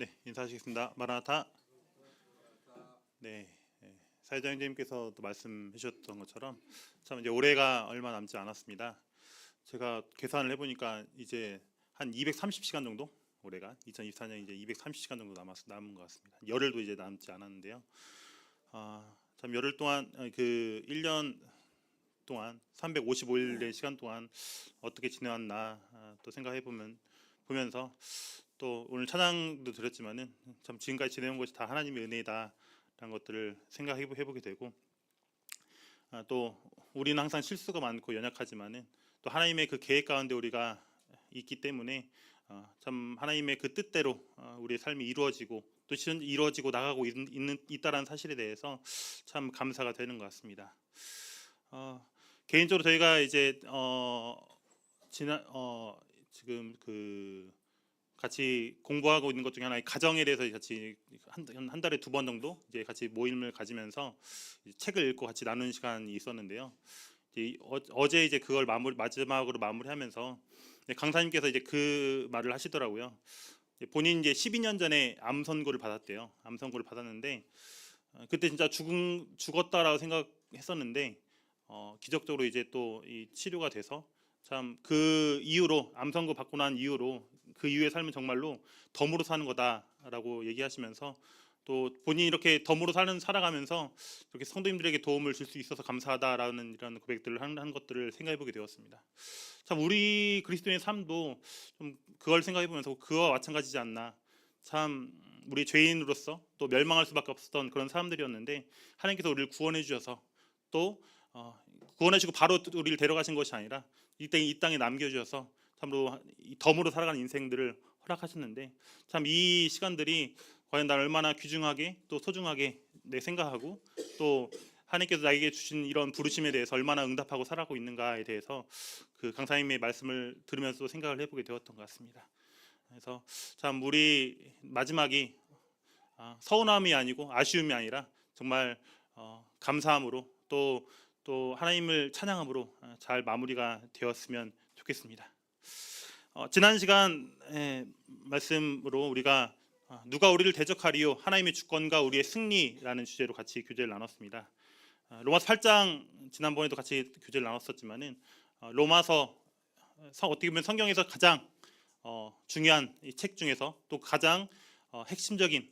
네, 인사하시겠습니다. 마라나타. 네, 사회자 형제님께서도 말씀해 주셨던 것처럼 참 이제 올해가 얼마 남지 않았습니다. 제가 계산을 해보니까 이제 한 230시간 정도, 올해가 2024년 이제 230시간 정도 남은 것 같습니다. 열흘도 이제 남지 않았는데요. 참 열흘 동안 그 1년 동안 355일의 시간 동안 어떻게 지내왔나 또 생각해 보면서 또 오늘 찬양도 드렸지만은 참 지금까지 지내온 것이 다 하나님의 은혜다라는 것들을 생각해 보게 되고, 또 우리는 항상 실수가 많고 연약하지만은 또 하나님의 그 계획 가운데 우리가 있기 때문에 참 하나님의 그 뜻대로 우리의 삶이 이루어지고 또 이루어지고 나가고 있다라는 사실에 대해서 참 감사가 되는 것 같습니다. 개인적으로 저희가 이제 지금 그 같이 공부하고 있는 것 중에 하나의 가정에 대해서 같이 한 달에 2번 정도 이제 같이 모임을 가지면서 책을 읽고 같이 나누는 시간이 있었는데요. 어제 이제 그걸 마지막으로 마무리하면서 강사님께서 이제 그 말을 하시더라고요. 본인 이제 12년 전에 암 선고를 받았대요. 암 선고를 받았는데 그때 진짜 죽었다라고 생각했었는데 기적적으로 이제 또 이 치료가 돼서 참 그 이후로 암 선고 받고 난 이후로 그 이후의 삶은 정말로 덤으로 사는 거다라고 얘기하시면서 또 본인이 이렇게 덤으로 살아가면서 이렇게 성도님들에게 도움을 줄 수 있어서 감사하다라는 이런 고백들을 한 것들을 생각해 보게 되었습니다. 참 우리 그리스도인의 삶도 좀 그걸 생각해 보면서 그와 마찬가지지 않나. 참 우리 죄인으로서 또 멸망할 수밖에 없었던 그런 사람들이었는데 하나님께서 우리를 구원해 주셔서 또 구원해 주고 바로 우리를 데려가신 것이 아니라 이 땅에 남겨주셔서 참으로 덤으로 살아가는 인생들을 허락하셨는데 참 이 시간들이 과연 날 얼마나 귀중하게 또 소중하게 생각하고 또 하나님께서 나에게 주신 이런 부르심에 대해서 얼마나 응답하고 살아가고 있는가에 대해서 그 강사님의 말씀을 들으면서 생각을 해보게 되었던 것 같습니다. 그래서 참 우리 마지막이 서운함이 아니고 아쉬움이 아니라 정말 감사함으로 또 하나님을 찬양함으로 잘 마무리가 되었으면 좋겠습니다. 지난 시간 말씀으로 우리가 누가 우리를 대적하리요 하나님의 주권과 우리의 승리라는 주제로 같이 교제를 나눴습니다. 로마서 8장 지난번에도 같이 교제를 나눴었지만은 로마서 어떻게 보면 성경에서 가장 중요한 이 책 중에서 또 가장 핵심적인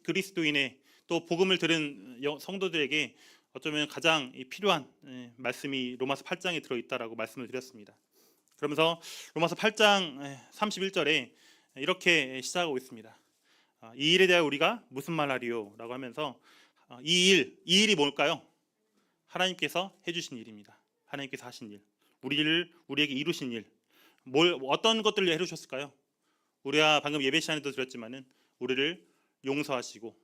그리스도인의 또 복음을 들은 성도들에게 어쩌면 가장 필요한 말씀이 로마서 8장에 들어있다라고 말씀을 드렸습니다. 그러면서 로마서 8장 31절에 이렇게 시작하고 있습니다. 이 일에 대하여 우리가 무슨 말하리요? 라고 하면서 이 일이 뭘까요? 하나님께서 해주신 일입니다. 하나님께서 하신 일, 우리에게 이루신 일, 어떤 것들을 해주셨을까요? 우리가 방금 예배 시간에도 드렸지만은 우리를 용서하시고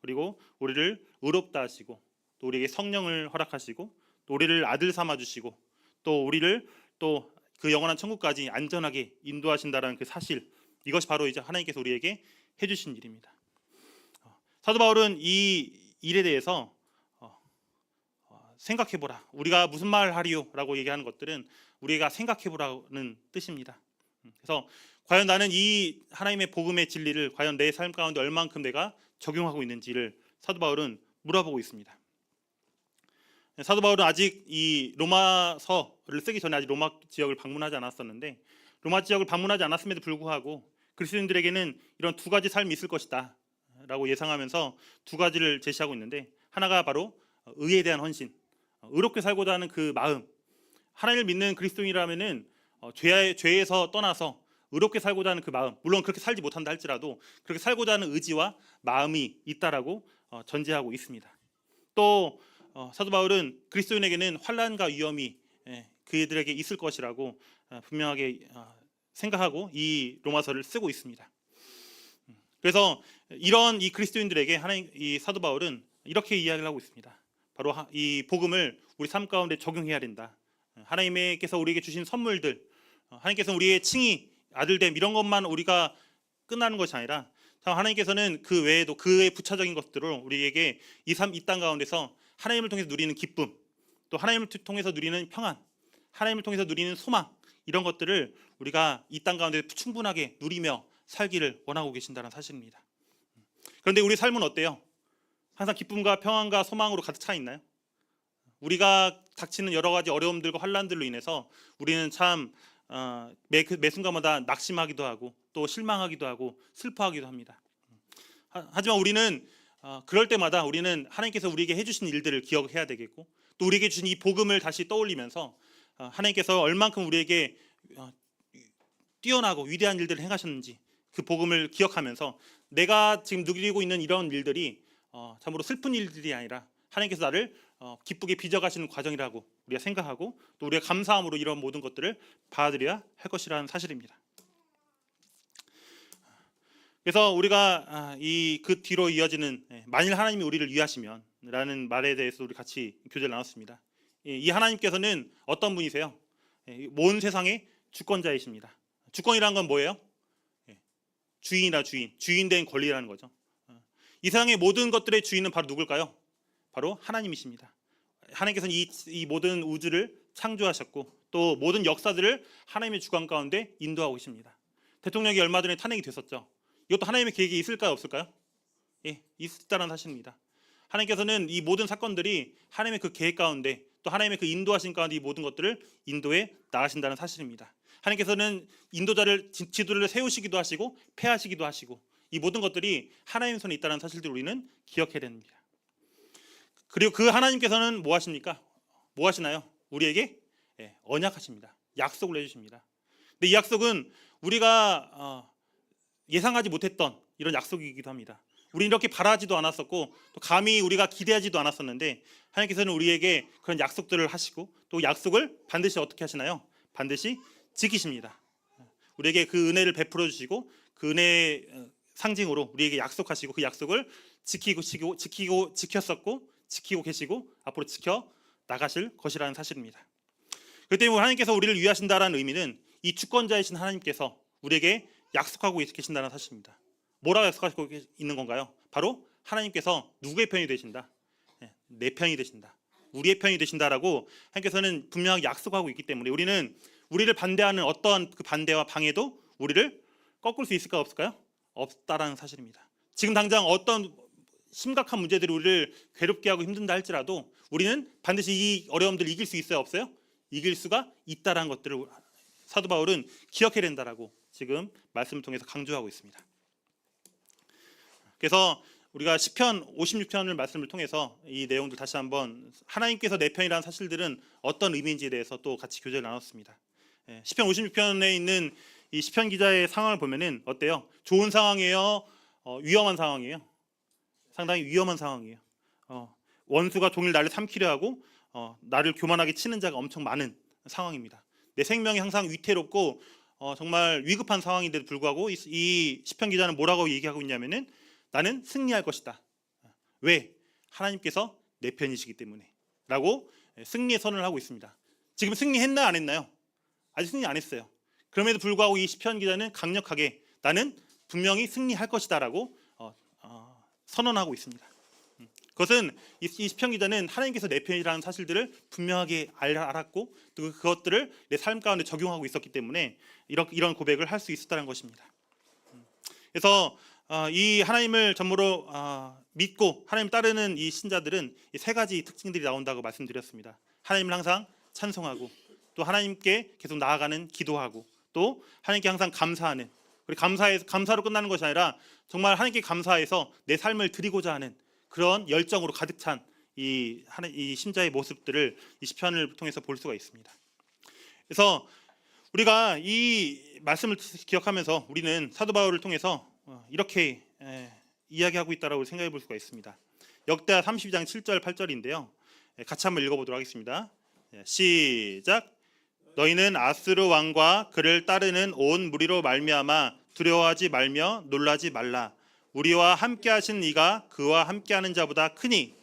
그리고 우리를 의롭다 하시고 또 우리에게 성령을 허락하시고 또 우리를 아들 삼아 주시고 또 우리를 또 그 영원한 천국까지 안전하게 인도하신다라는 그 사실, 이것이 바로 이제 하나님께서 우리에게 해주신 일입니다. 사도 바울은 이 일에 대해서 생각해보라. 우리가 무슨 말 하리요라고 얘기하는 것들은 우리가 생각해보라는 뜻입니다. 그래서 과연 나는 이 하나님의 복음의 진리를 과연 내 삶 가운데 얼만큼 내가 적용하고 있는지를 사도 바울은 물어보고 있습니다. 사도 바울은 아직 이 로마서를 쓰기 전에 아직 로마 지역을 방문하지 않았었는데 로마 지역을 방문하지 않았음에도 불구하고 그리스도인들에게는 이런 2가지 삶이 있을 것이다 라고 예상하면서 2가지를 제시하고 있는데, 하나가 바로 의에 대한 헌신, 의롭게 살고자 하는 그 마음. 하나님을 믿는 그리스도인이라면은 죄에서 떠나서 의롭게 살고자 하는 그 마음, 물론 그렇게 살지 못한다 할지라도 그렇게 살고자 하는 의지와 마음이 있다라고 전제하고 있습니다. 또 사도 바울은 그리스도인에게는 환난과 위험이 그들에게 있을 것이라고 분명하게 생각하고 이 로마서를 쓰고 있습니다. 그래서 이런 이 그리스도인들에게 이 사도 바울은 이렇게 이야기를 하고 있습니다. 바로 이 복음을 우리 삶 가운데 적용해야 된다. 하나님께서 우리에게 주신 선물들, 하나님께서 우리의 칭의, 아들됨 이런 것만 우리가 끝나는 것이 아니라 하나님께서는 그 외에도 그의 부차적인 것들을 우리에게 이 땅 가운데서 하나님을 통해서 누리는 기쁨, 또 하나님을 통해서 누리는 평안, 하나님을 통해서 누리는 소망, 이런 것들을 우리가 이 땅 가운데 충분하게 누리며 살기를 원하고 계신다는 사실입니다. 그런데 우리 삶은 어때요? 항상 기쁨과 평안과 소망으로 가득 차 있나요? 우리가 닥치는 여러 가지 어려움들과 환난들로 인해서 우리는 참 매 순간마다 낙심하기도 하고 또 실망하기도 하고 슬퍼하기도 합니다. 하지만 우리는 그럴 때마다 우리는 하나님께서 우리에게 해주신 일들을 기억해야 되겠고, 또 우리에게 주신 이 복음을 다시 떠올리면서 하나님께서 얼만큼 우리에게 뛰어나고 위대한 일들을 행하셨는지 그 복음을 기억하면서 내가 지금 누리고 있는 이런 일들이 참으로 슬픈 일들이 아니라 하나님께서 나를 기쁘게 빚어가시는 과정이라고 우리가 생각하고, 또 우리가 감사함으로 이런 모든 것들을 받아들여야 할 것이라는 사실입니다. 그래서 우리가 그 뒤로 이어지는 만일 하나님이 우리를 위하시면 라는 말에 대해서 우리 같이 교제를 나눴습니다. 이 하나님께서는 어떤 분이세요? 온 세상의 주권자이십니다. 주권이란 건 뭐예요? 주인이라 주인 된 권리라는 거죠. 이 세상의 모든 것들의 주인은 바로 누굴까요? 바로 하나님이십니다. 하나님께서는 이 모든 우주를 창조하셨고 또 모든 역사들을 하나님의 주권 가운데 인도하고 계십니다. 대통령이 얼마 전에 탄핵이 됐었죠. 이것도 하나님의 계획이 있을까요, 없을까요? 있다는 사실입니다. 하나님께서는 이 모든 사건들이 하나님의 그 계획 가운데 또 하나님의 그 인도하신 가운데 이 모든 것들을 인도해 나가신다는 사실입니다. 하나님께서는 인도자를 지도를 세우시기도 하시고 폐하시기도 하시고 이 모든 것들이 하나님의 손에 있다는 사실들을 우리는 기억해야 됩니다. 그리고 그 하나님께서는 뭐 하십니까? 뭐 하시나요? 우리에게 언약하십니다. 약속을 해주십니다. 근데 이 약속은 우리가 예상하지 못했던 이런 약속이기도 합니다. 우리 이렇게 바라지도 않았었고 또 감히 우리가 기대하지도 않았었는데 하나님께서는 우리에게 그런 약속들을 하시고 또 약속을 반드시 어떻게 하시나요? 반드시 지키십니다. 우리에게 그 은혜를 베풀어 주시고 그 은혜의 상징으로 우리에게 약속하시고 그 약속을 지켰었고 지키고 계시고 앞으로 지켜 나가실 것이라는 사실입니다. 그렇기 때문에 하나님께서 우리를 위하신다라는 의미는 이 주권자이신 하나님께서 우리에게 약속하고 계신다는 사실입니다. 뭐라고 약속하고 있는 건가요? 바로 하나님께서 누구의 편이 되신다? 내 편이 되신다. 우리의 편이 되신다라고 하나님께서는 분명하게 약속하고 있기 때문에 우리는 우리를 반대하는 어떠한 그 반대와 방해도 우리를 꺾을 수 있을까 없을까요? 없다라는 사실입니다. 지금 당장 어떤 심각한 문제들이 우리를 괴롭게 하고 힘든다 할지라도 우리는 반드시 이 어려움들을 이길 수 있어요, 없어요? 이길 수가 있다라는 것들을 사도 바울은 기억해야 된다라고 지금 말씀을 통해서 강조하고 있습니다. 그래서 우리가 시편 56편을 말씀을 통해서 이 내용들 다시 한번 하나님께서 내 편이라는 사실들은 어떤 의미인지에 대해서 또 같이 교제를 나눴습니다. 시편 56편에 있는 이 시편 기자의 상황을 보면은 어때요? 좋은 상황이에요? 위험한 상황이에요? 상당히 위험한 상황이에요. 원수가 종일 나를 삼키려 하고 나를 교만하게 치는 자가 엄청 많은 상황입니다. 내 생명이 항상 위태롭고 정말 위급한 상황인데도 불구하고 이 시편 기자는 뭐라고 얘기하고 있냐면은 나는 승리할 것이다. 왜? 하나님께서 내 편이시기 때문에 라고 승리의 선언을 하고 있습니다. 지금 승리했나 안 했나요? 아직 승리 안 했어요. 그럼에도 불구하고 이 시편 기자는 강력하게 나는 분명히 승리할 것이다 라고 선언하고 있습니다. 그것은 이 시편 기자는 하나님께서 내 편이라는 사실들을 분명하게 알았고 또 그것들을 내 삶 가운데 적용하고 있었기 때문에 이런 고백을 할 수 있었다는 것입니다. 그래서 이 하나님을 전무로 믿고 하나님을 따르는 이 신자들은 이 세 가지 특징들이 나온다고 말씀드렸습니다. 하나님을 항상 찬송하고 또 하나님께 계속 나아가는 기도하고 또 하나님께 항상 감사하는, 그리고 감사로 끝나는 것이 아니라 정말 하나님께 감사해서 내 삶을 드리고자 하는 그런 열정으로 가득 찬 이 신자의 모습들을 이 시편을 통해서 볼 수가 있습니다. 그래서 우리가 이 말씀을 기억하면서 우리는 사도 바울을 통해서 이렇게 이야기하고 있다라고 생각해 볼 수가 있습니다. 역대하 32장 7절 8절인데요. 같이 한번 읽어보도록 하겠습니다. 시작. 너희는 아스루 왕과 그를 따르는 온 무리로 말미암아 두려워하지 말며 놀라지 말라. 우리와 함께하신 이가 그와 함께하는 자보다 크니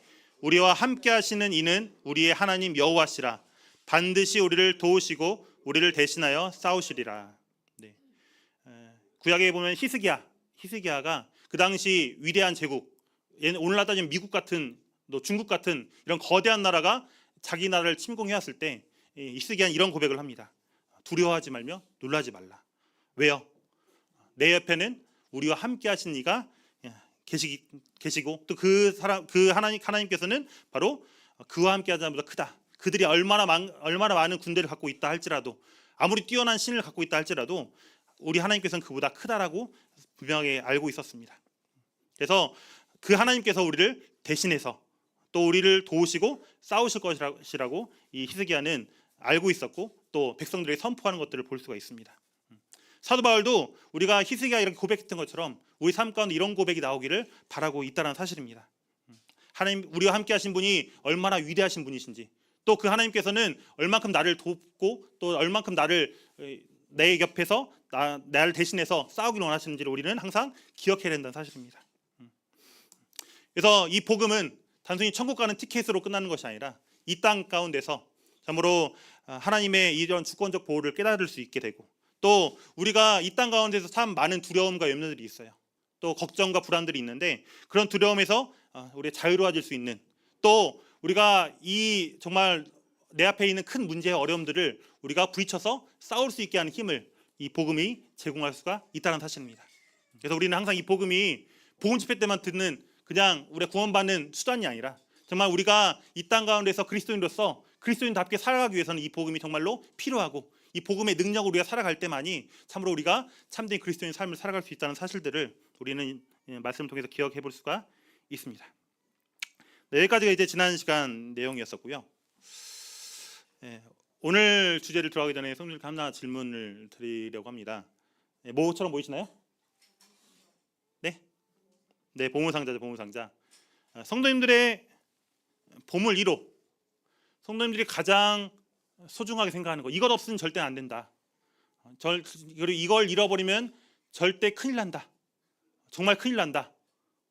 우리와 함께하시는 이는 우리의 하나님 여호와시라. 반드시 우리를 도우시고 우리를 대신하여 싸우시리라. 네. 구약에 보면 히스기야가 그 당시 위대한 제국, 오늘날 따지면 미국 같은 또 중국 같은 이런 거대한 나라가 자기 나라를 침공해왔을 때 히스기야는 이런 고백을 합니다. 두려워하지 말며 놀라지 말라. 왜요? 내 옆에는 우리와 함께 하신 이가 계시고 또 그 하나님께서는 바로 그와 함께 하자는 것보다 크다. 그들이 얼마나 많은 군대를 갖고 있다 할지라도, 아무리 뛰어난 신을 갖고 있다 할지라도 우리 하나님께서는 그보다 크다라고 분명하게 알고 있었습니다. 그래서 그 하나님께서 우리를 대신해서 또 우리를 도우시고 싸우실 것이라고 이 히스기야는 알고 있었고, 또 백성들에게 선포하는 것들을 볼 수가 있습니다. 사도 바울도 우리가 히스기야 이렇게 고백했던 것처럼 우리 삶 가운데 이런 고백이 나오기를 바라고 있다는 사실입니다. 하나님, 우리와 함께 하신 분이 얼마나 위대하신 분이신지, 또 그 하나님께서는 얼만큼 나를 돕고 또 얼만큼 내 옆에서 나를 대신해서 싸우기를 원하시는지를 우리는 항상 기억해야 된다는 사실입니다. 그래서 이 복음은 단순히 천국 가는 티켓으로 끝나는 것이 아니라 이 땅 가운데서 참으로 하나님의 이런 주권적 보호를 깨달을 수 있게 되고, 또 우리가 이 땅 가운데서 참 많은 두려움과 염려들이 있어요. 또 걱정과 불안들이 있는데, 그런 두려움에서 우리가 자유로워질 수 있는, 또 우리가 이 정말 내 앞에 있는 큰 문제의 어려움들을 우리가 부딪혀서 싸울 수 있게 하는 힘을 이 복음이 제공할 수가 있다는 사실입니다. 그래서 우리는 항상 이 복음이 복음 집회 때만 듣는 그냥 우리가 구원받는 수단이 아니라, 정말 우리가 이 땅 가운데서 그리스도인으로서 그리스도인답게 살아가기 위해서는 이 복음이 정말로 필요하고, 이 복음의 능력으로 우리가 살아갈 때만이 참으로 우리가 참된 그리스도인 삶을 살아갈 수 있다는 사실들을 우리는 말씀을 통해서 기억해 볼 수가 있습니다. 네, 여기까지가 이제 지난 시간 내용이었었고요. 오늘 주제를 들어가기 전에 성도님께 하나 질문을 드리려고 합니다. 뭐처럼 보이시나요? 네, 보물상자죠, 보물상자. 성도님들의 보물 1호, 성도님들이 가장 소중하게 생각하는 거, 이것 없으면 절대 안 된다. 그리고 이걸 잃어버리면 절대 큰일 난다. 정말 큰일 난다.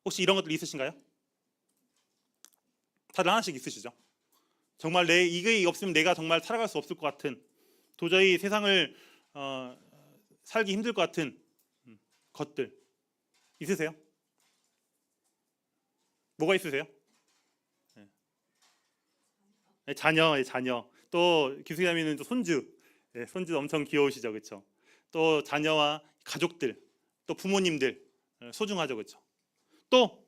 혹시 이런 것들 있으신가요? 다들 하나씩 있으시죠? 정말 이게 없으면 내가 정말 살아갈 수 없을 것 같은, 도저히 세상을 살기 힘들 것 같은 것들 있으세요? 뭐가 있으세요? 자녀. 또 기수자매는 또 손주 엄청 귀여우시죠, 그렇죠? 또 자녀와 가족들, 또 부모님들 소중하죠, 그렇죠? 또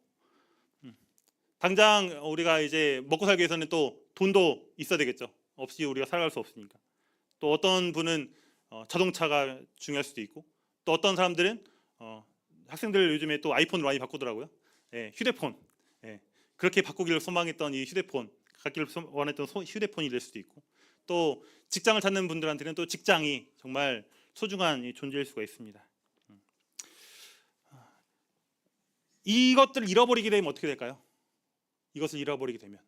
당장 우리가 이제 먹고 살기 위해서는 또 돈도 있어야 되겠죠. 없이 우리가 살아갈 수 없으니까. 또 어떤 분은 자동차가 중요할 수도 있고, 또 어떤 사람들은 학생들 요즘에 또 아이폰으로 많이 바꾸더라고요. 휴대폰. 그렇게 바꾸기를 소망했던 이 휴대폰, 갖기를 원했던 휴대폰이 될 수도 있고, 또 직장을 찾는 분들한테는 또 직장이 정말 소중한 존재일 수가 있습니다. 이것들을 잃어버리게 되면 어떻게 될까요? 이것을 잃어버리게 되면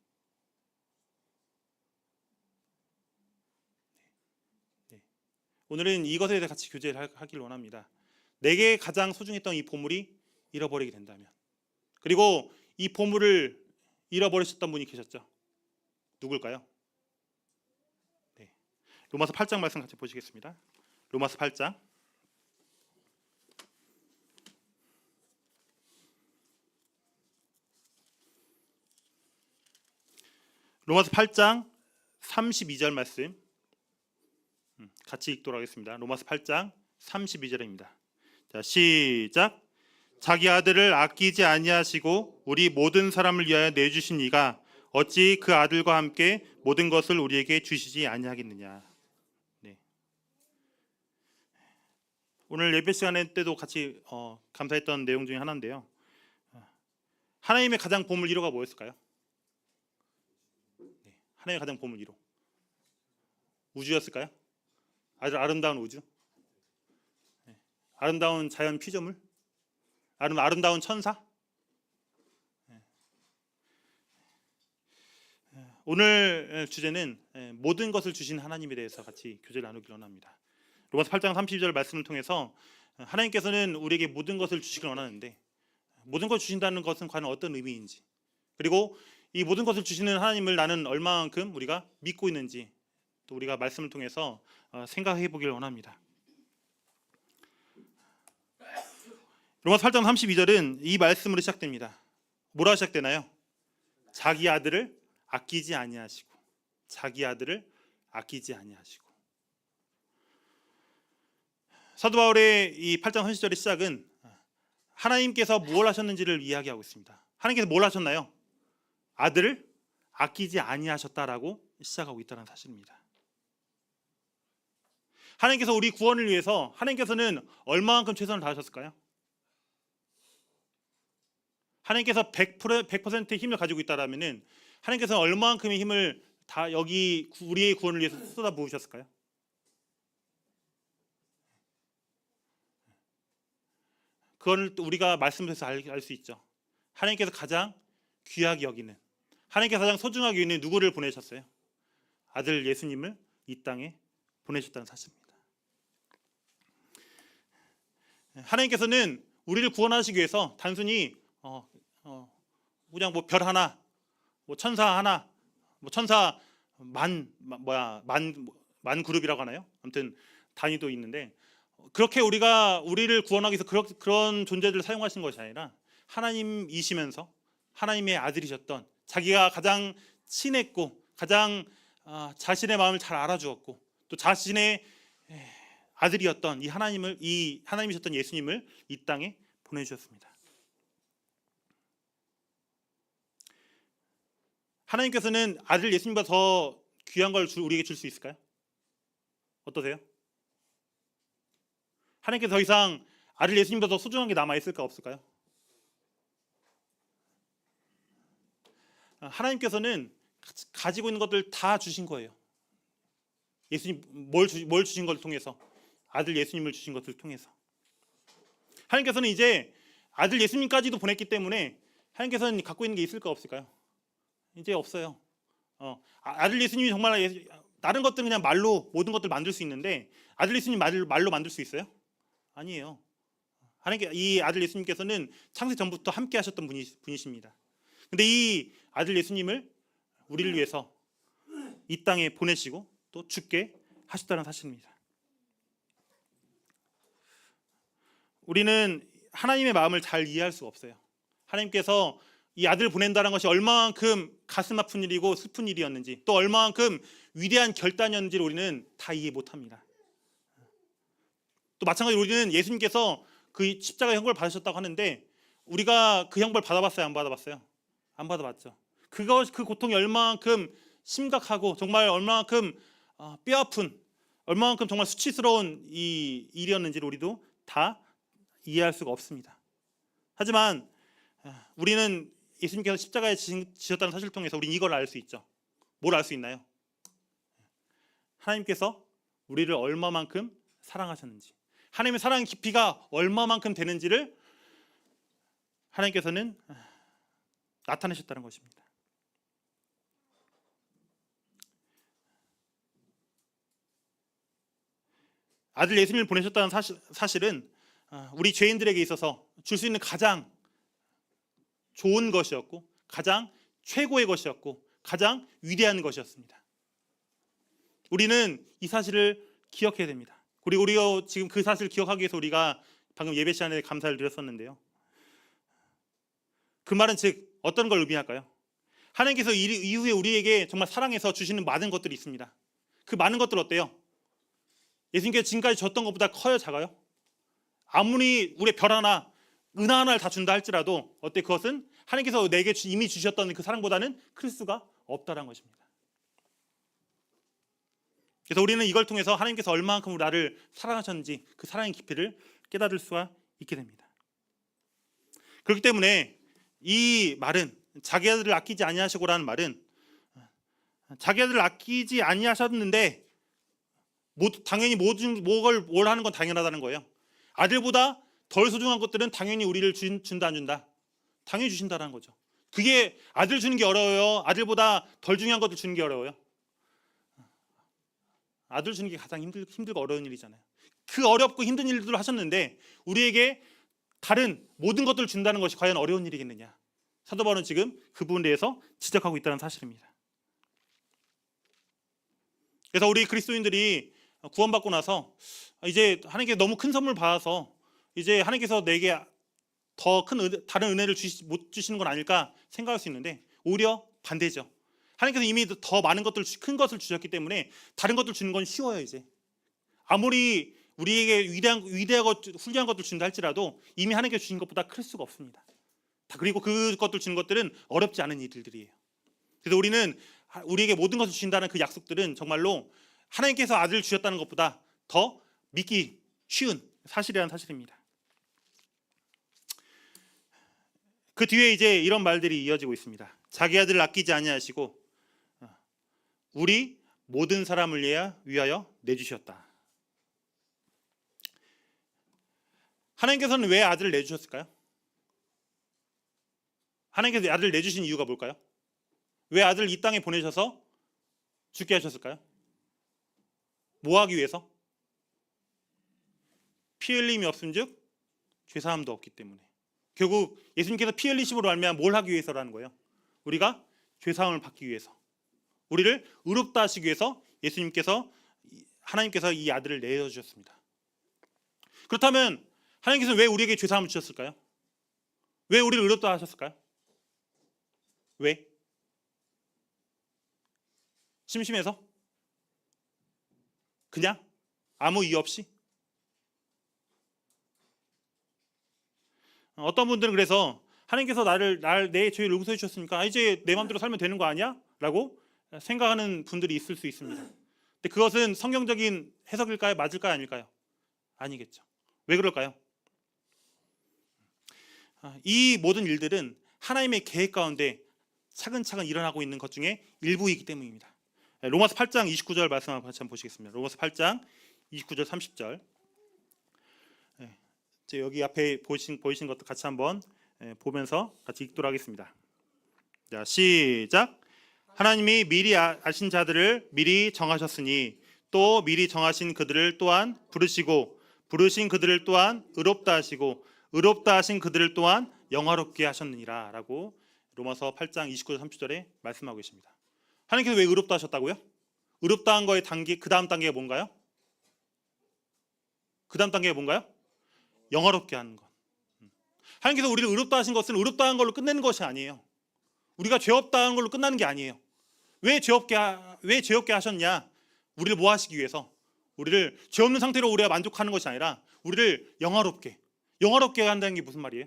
오늘은 이것에 대해 같이 교제를 하기를 원합니다. 내게 가장 소중했던 이 보물이 잃어버리게 된다면, 그리고 이 보물을 잃어버리셨던 분이 계셨죠. 누굴까요? 로마서 8장 말씀 같이 보시겠습니다. 로마서 8장 로마서 8장 32절 말씀 같이 읽도록 하겠습니다. 로마서 8장 32절입니다. 자, 시작. 자기 아들을 아끼지 아니하시고 우리 모든 사람을 위하여 내주신 이가 어찌 그 아들과 함께 모든 것을 우리에게 주시지 아니하겠느냐. 네. 오늘 예배 시간에 때도 같이 감사했던 내용 중에 하나인데요. 하나님의 가장 보물 1호가 뭐였을까요? 하나님의 가장 보물 1호 우주였을까요? 아주 아름다운 우주, 아름다운 자연 피조물, 아름다운 천사. 오늘 주제는 모든 것을 주신 하나님에 대해서 같이 교제를 나누기를 원합니다. 로마서 8장 32절 말씀을 통해서 하나님께서는 우리에게 모든 것을 주시길 원하는데, 모든 것을 주신다는 것은 과연 어떤 의미인지, 그리고 이 모든 것을 주시는 하나님을 나는 얼마만큼 우리가 믿고 있는지, 또 우리가 말씀을 통해서 생각해 보기를 원합니다. 로마서 8장 32절은 이 말씀으로 시작됩니다. 뭐라 시작되나요? 자기 아들을 아끼지 아니하시고, 자기 아들을 아끼지 아니하시고. 사도 바울의 이 8장 30절의 시작은 하나님께서 무엇을 하셨는지를 이야기하고 있습니다. 하나님께서 뭘 하셨나요? 아들을 아끼지 아니하셨다라고 시작하고 있다는 사실입니다. 하나님께서 우리 구원을 위해서 하나님께서는 얼마만큼 최선을 다하셨을까요? 하나님께서 100%의 힘을 가지고 있다라면은 하나님께서는 얼마만큼의 힘을 다 여기 우리의 구원을 위해서 쏟아부으셨을까요? 그걸 우리가 말씀에서 알 수 있죠. 하나님께서 가장 귀하게 여기는, 하나님께서 가장 소중하게 여기는 누구를 보내셨어요? 아들 예수님을 이 땅에 보내셨다는 사실입니다. 하나님께서는 우리를 구원하시기 위해서 단순히 그냥 뭐 별 하나, 뭐 천사 하나, 뭐 천사 만 그룹이라고 하나요? 아무튼 단위도 있는데 그렇게 우리를 구원하기 위해서 그런 존재들을 사용하신 것이 아니라 하나님이시면서 하나님의 아들이셨던, 자기가 가장 친했고 가장 자신의 마음을 잘 알아주었고 또 자신의 아들이었던 이 하나님이셨던 예수님을 이 땅에 보내주셨습니다. 하나님께서는 아들 예수님보다 더 귀한 걸 우리에게 줄 수 있을까요? 어떠세요? 하나님께서 더 이상 아들 예수님보다 더 소중한 게 남아있을까 없을까요? 하나님께서는 가지고 있는 것들 다 주신 거예요. 예수님 뭘 주신 것을 통해서, 아들 예수님을 주신 것을 통해서. 하나님께서는 이제 아들 예수님까지도 보냈기 때문에 하나님께서는 갖고 있는 게 있을까 없을까요? 이제 없어요. 아들 예수님이 정말 다른 것들은 그냥 말로 모든 것들 만들 수 있는데 아들 예수님 말로 만들 수 있어요? 아니에요. 하나님께 이 아들 예수님께서는 창세 전부터 함께 하셨던 분이십니다. 근데 이 아들 예수님을 우리를 위해서 이 땅에 보내시고 또 죽게 하셨다는 사실입니다. 우리는 하나님의 마음을 잘 이해할 수가 없어요. 하나님께서 이 아들을 보낸다는 것이 얼마만큼 가슴 아픈 일이고 슬픈 일이었는지, 또 얼마만큼 위대한 결단이었는지를 우리는 다 이해 못합니다. 또 마찬가지로 우리는 예수님께서 그 십자가 형벌을 받으셨다고 하는데 우리가 그 형벌 받아봤어요? 안 받아봤어요? 안 받아봤죠. 그 고통이 얼마만큼 심각하고 정말 얼마만큼 뼈아픈, 얼마만큼 정말 수치스러운 이 일이었는지를 우리도 다 이해할 수가 없습니다. 하지만 우리는 예수님께서 십자가에 지셨다는 사실을 통해서 우리는 이걸 알 수 있죠. 뭘 알 수 있나요? 하나님께서 우리를 얼마만큼 사랑하셨는지, 하나님의 사랑의 깊이가 얼마만큼 되는지를 하나님께서는 나타내셨다는 것입니다. 아들 예수님을 보내셨다는 사실은 우리 죄인들에게 있어서 줄 수 있는 가장 좋은 것이었고 가장 최고의 것이었고 가장 위대한 것이었습니다. 우리는 이 사실을 기억해야 됩니다. 그리고 우리가 지금 그 사실을 기억하기 위해서 우리가 방금 예배 시간에 감사를 드렸었는데요. 그 말은 즉 어떤 걸 의미할까요? 하나님께서 이후에 우리에게 정말 사랑해서 주시는 많은 것들이 있습니다. 그 많은 것들 어때요? 예수님께서 지금까지 줬던 것보다 커요, 작아요? 아무리 우리의 별 하나, 은하 하나를 다 준다 할지라도 어때? 그것은 하나님께서 내게 이미 주셨던 그 사랑보다는 클 수가 없다는 것입니다. 그래서 우리는 이걸 통해서 하나님께서 얼마만큼 나를 사랑하셨는지 그 사랑의 깊이를 깨달을 수가 있게 됩니다. 그렇기 때문에 이 말은, 자기 아들을 아끼지 아니하시고라는 말은 자기 아들을 아끼지 아니하셨는데 당연히 뭘 하는 건 당연하다는 거예요. 아들보다 덜 소중한 것들은 당연히 우리를 준다 안 준다? 당연히 주신다는 거죠. 그게 아들 주는 게 어려워요? 아들보다 덜 중요한 것들 주는 게 어려워요? 아들 주는 게 가장 힘들고 어려운 일이잖아요. 그 어렵고 힘든 일들을 하셨는데 우리에게 다른 모든 것들을 준다는 것이 과연 어려운 일이겠느냐? 사도 바울은 지금 그 부분에 대해서 지적하고 있다는 사실입니다. 그래서 우리 그리스도인들이 구원받고 나서 이제 하나님께 너무 큰 선물 받아서 이제 하나님께서 내게 더 큰 다른 은혜를 못 주시는 건 아닐까 생각할 수 있는데 오히려 반대죠. 하나님께서 이미 더 많은 것들, 큰 것을 주셨기 때문에 다른 것들 주는 건 쉬워요. 이제 아무리 우리에게 위대하고 훌륭한 것들 준다 할지라도 이미 하나님께 주신 것보다 클 수가 없습니다. 그리고 그것들 주는 것들은 어렵지 않은 일들이에요. 그래서 우리는 우리에게 모든 것을 주신다는 그 약속들은 정말로 하나님께서 아들을 주셨다는 것보다 더 믿기 쉬운 사실이라는 사실입니다. 그 뒤에 이제 이런 말들이 이어지고 있습니다. 자기 아들을 아끼지 아니하시고 우리 모든 사람을 위하여 내주셨다. 하나님께서는 왜 아들을 내주셨을까요? 하나님께서 아들을 내주신 이유가 뭘까요? 왜 아들을 이 땅에 보내셔서 죽게 하셨을까요? 뭐 하기 위해서? 피 흘림이 없음즉 죄사함도 없기 때문에. 결국 예수님께서 피 흘리심으로 말미암아 뭘 하기 위해서라는 거예요? 우리가 죄사함을 받기 위해서, 우리를 의롭다 하시기 위해서 하나님께서 이 아들을 내어주셨습니다. 그렇다면 하나님께서 왜 우리에게 죄사함을 주셨을까요? 왜 우리를 의롭다 하셨을까요? 왜? 심심해서? 그냥? 아무 이유 없이? 어떤 분들은 그래서 하나님께서 내 죄를 용서해 주셨으니까 이제 내 마음대로 살면 되는 거 아니야? 라고 생각하는 분들이 있을 수 있습니다. 근데 그것은 성경적인 해석일까요? 맞을까요? 아닐까요? 아니겠죠. 왜 그럴까요? 이 모든 일들은 하나님의 계획 가운데 차근차근 일어나고 있는 것 중에 일부이기 때문입니다. 로마서 8장 29절 말씀 같이 한번 보시겠습니다. 로마서 8장 29절 30절. 여기 앞에 보이신 것도 같이 한번 보면서 같이 읽도록 하겠습니다. 자, 시작. 하나님이 미리 아신 자들을 미리 정하셨으니 또 미리 정하신 그들을 또한 부르시고 부르신 그들을 또한 의롭다 하시고 의롭다 하신 그들을 또한 영화롭게 하셨느니라 라고 로마서 8장 29절 30절에 말씀하고 계십니다. 하나님께서 왜 의롭다 하셨다고요? 의롭다 한 거의 단계, 그 다음 단계가 뭔가요? 그 다음 단계가 뭔가요? 영화롭게 하는 것. 하나님께서 우리를 의롭다 하신 것은 의롭다 한 걸로 끝내는 것이 아니에요. 우리가 죄 없다 하는 걸로 끝나는 게 아니에요. 왜 죄 없게 하셨냐? 우리를 뭐 하시기 위해서? 우리를 죄 없는 상태로 우리가 만족하는 것이 아니라 우리를 영화롭게 한다는 게 무슨 말이에요?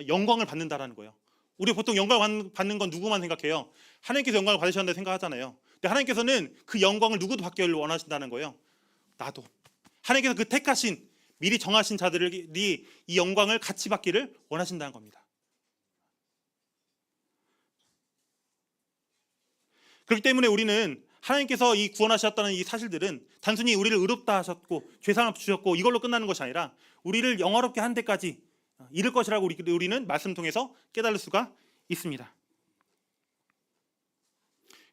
영광을 받는다라는 거예요. 우리 보통 영광을 받는 건 누구만 생각해요? 하나님께서 영광을 받으셨다고 생각하잖아요. 근데 하나님께서는 그 영광을 누구도 받기를 원하신다는 거예요. 나도. 하나님께서 그 택하신 미리 정하신 자들이 이 영광을 같이 받기를 원하신다는 겁니다. 그렇기 때문에 우리는 하나님께서 이 구원하셨다는 이 사실들은 단순히 우리를 의롭다 하셨고 죄사함 주셨고 이걸로 끝나는 것이 아니라 우리를 영화롭게 한 데까지 이를 것이라고 우리는 말씀 통해서 깨달을 수가 있습니다.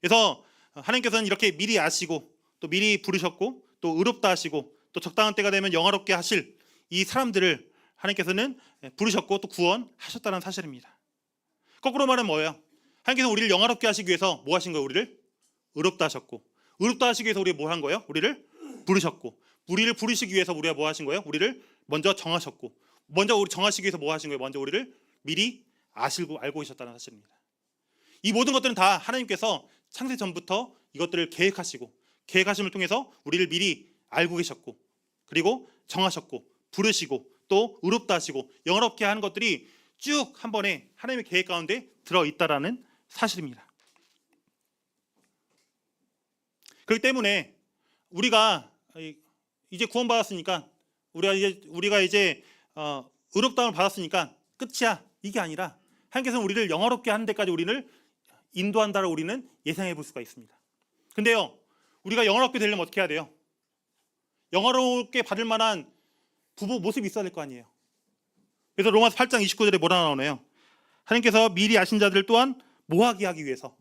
그래서 하나님께서는 이렇게 미리 아시고 또 미리 부르셨고 또 의롭다 하시고 또 적당한 때가 되면 영화롭게 하실 이 사람들을 하나님께서는 부르셨고 또 구원하셨다는 사실입니다. 거꾸로 말하면 뭐예요? 하나님께서 우리를 영화롭게 하시기 위해서 뭐 하신 거예요? 우리를 의롭다 하셨고 의롭다 하시기 위해서 우리가 뭐 한 거예요? 우리를 부르셨고 우리를 부르시기 위해서 우리가 뭐 하신 거예요? 우리를 먼저 정하셨고 먼저 우리 정하시기 위해서 뭐 하신 거예요? 먼저 우리를 미리 알고 계셨다는 사실입니다. 이 모든 것들은 다 하나님께서 창세 전부터 이것들을 계획하심을 통해서 우리를 미리 알고 계셨고 그리고 정하셨고 부르시고 또 의롭다 하시고 영화롭게 하는 것들이 쭉 한 번에 하나님의 계획 가운데 들어있다라는 사실입니다. 그렇기 때문에 우리가 이제 구원받았으니까 우리가 이제 의롭다함을 받았으니까 끝이야 이게 아니라 하나님께서는 우리를 영화롭게 하는 데까지 우리를 인도한다라고 우리는 예상해 볼 수가 있습니다. 근데요 우리가 영화롭게 되려면 어떻게 해야 돼요? 영화롭게 받을 만한 부부 모습이 있어야 될 거 아니에요. 그래서 로마서 8장 29절에 뭐라 나오네요. 하나님께서 미리 아신 자들 또한 뭐하게 하기 위해서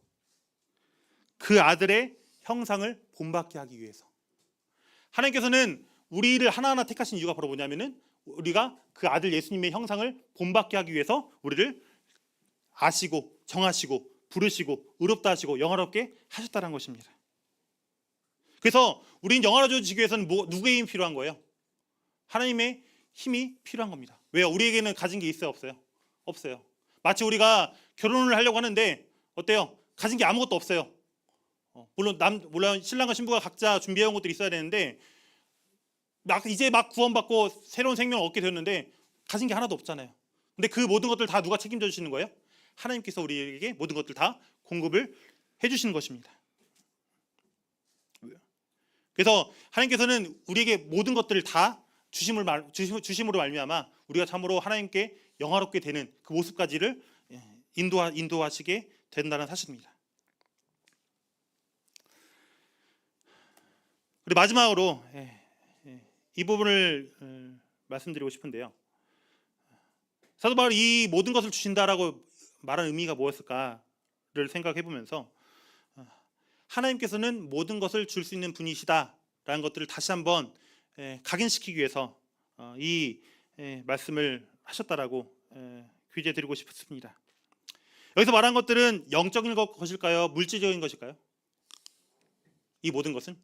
그 아들의 형상을 본받게 하기 위해서. 하나님께서는 우리를 하나하나 택하신 이유가 바로 뭐냐면은 우리가 그 아들 예수님의 형상을 본받게 하기 위해서 우리를 아시고 정하시고 부르시고 의롭다 하시고 영화롭게 하셨다는 것입니다. 그래서 우리는 영화로워지기 위해서는 누구의 힘이 필요한 거예요? 하나님의 힘이 필요한 겁니다. 왜요? 우리에게는 가진 게 있어요? 없어요? 없어요. 마치 우리가 결혼을 하려고 하는데 어때요? 가진 게 아무것도 없어요. 물론 신랑과 신부가 각자 준비해온 것들이 있어야 되는데 이제 막 구원받고 새로운 생명을 얻게 되었는데 가진 게 하나도 없잖아요. 근데 그 모든 것들 다 누가 책임져 주시는 거예요? 하나님께서 우리에게 모든 것들 다 공급을 해주시는 것입니다. 그래서 하나님께서는 우리에게 모든 것들을 다 주심으로 말미암아 우리가 참으로 하나님께 영화롭게 되는 그 모습까지를 인도하시게 된다는 사실입니다. 그리고 마지막으로 이 부분을 말씀드리고 싶은데요. 사도 바울이 이 모든 것을 주신다라고 말한 의미가 무엇일까를 생각해 보면서 하나님께서는 모든 것을 줄 수 있는 분이시다라는 것들을 다시 한번 각인시키기 위해서 이 말씀을 하셨다라고 귀재드리고 싶습니다. 여기서 말한 것들은 영적인 것일까요? 물질적인 것일까요? 이 모든 것은?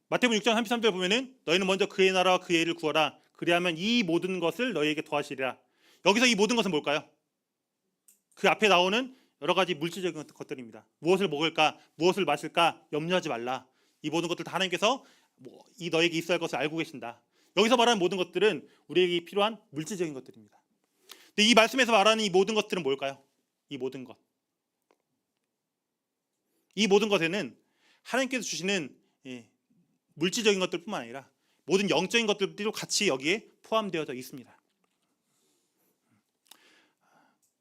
마태복음 6장 33절 보면은 너희는 먼저 그의 나라와 그의 의를 구하라. 그리하면 이 모든 것을 너희에게 더하시리라. 여기서 이 모든 것은 뭘까요? 그 앞에 나오는 여러 가지 물질적인 것들입니다. 무엇을 먹을까, 무엇을 마실까 염려하지 말라. 이 모든 것들 다 하나님께서 이 너에게 있어야 할 것을 알고 계신다. 여기서 말하는 모든 것들은 우리에게 필요한 물질적인 것들입니다. 근데 이 말씀에서 말하는 이 모든 것들은 뭘까요? 이 모든 것. 이 모든 것에는 하나님께서 주시는 물질적인 것들뿐만 아니라 모든 영적인 것들도 같이 여기에 포함되어져 있습니다.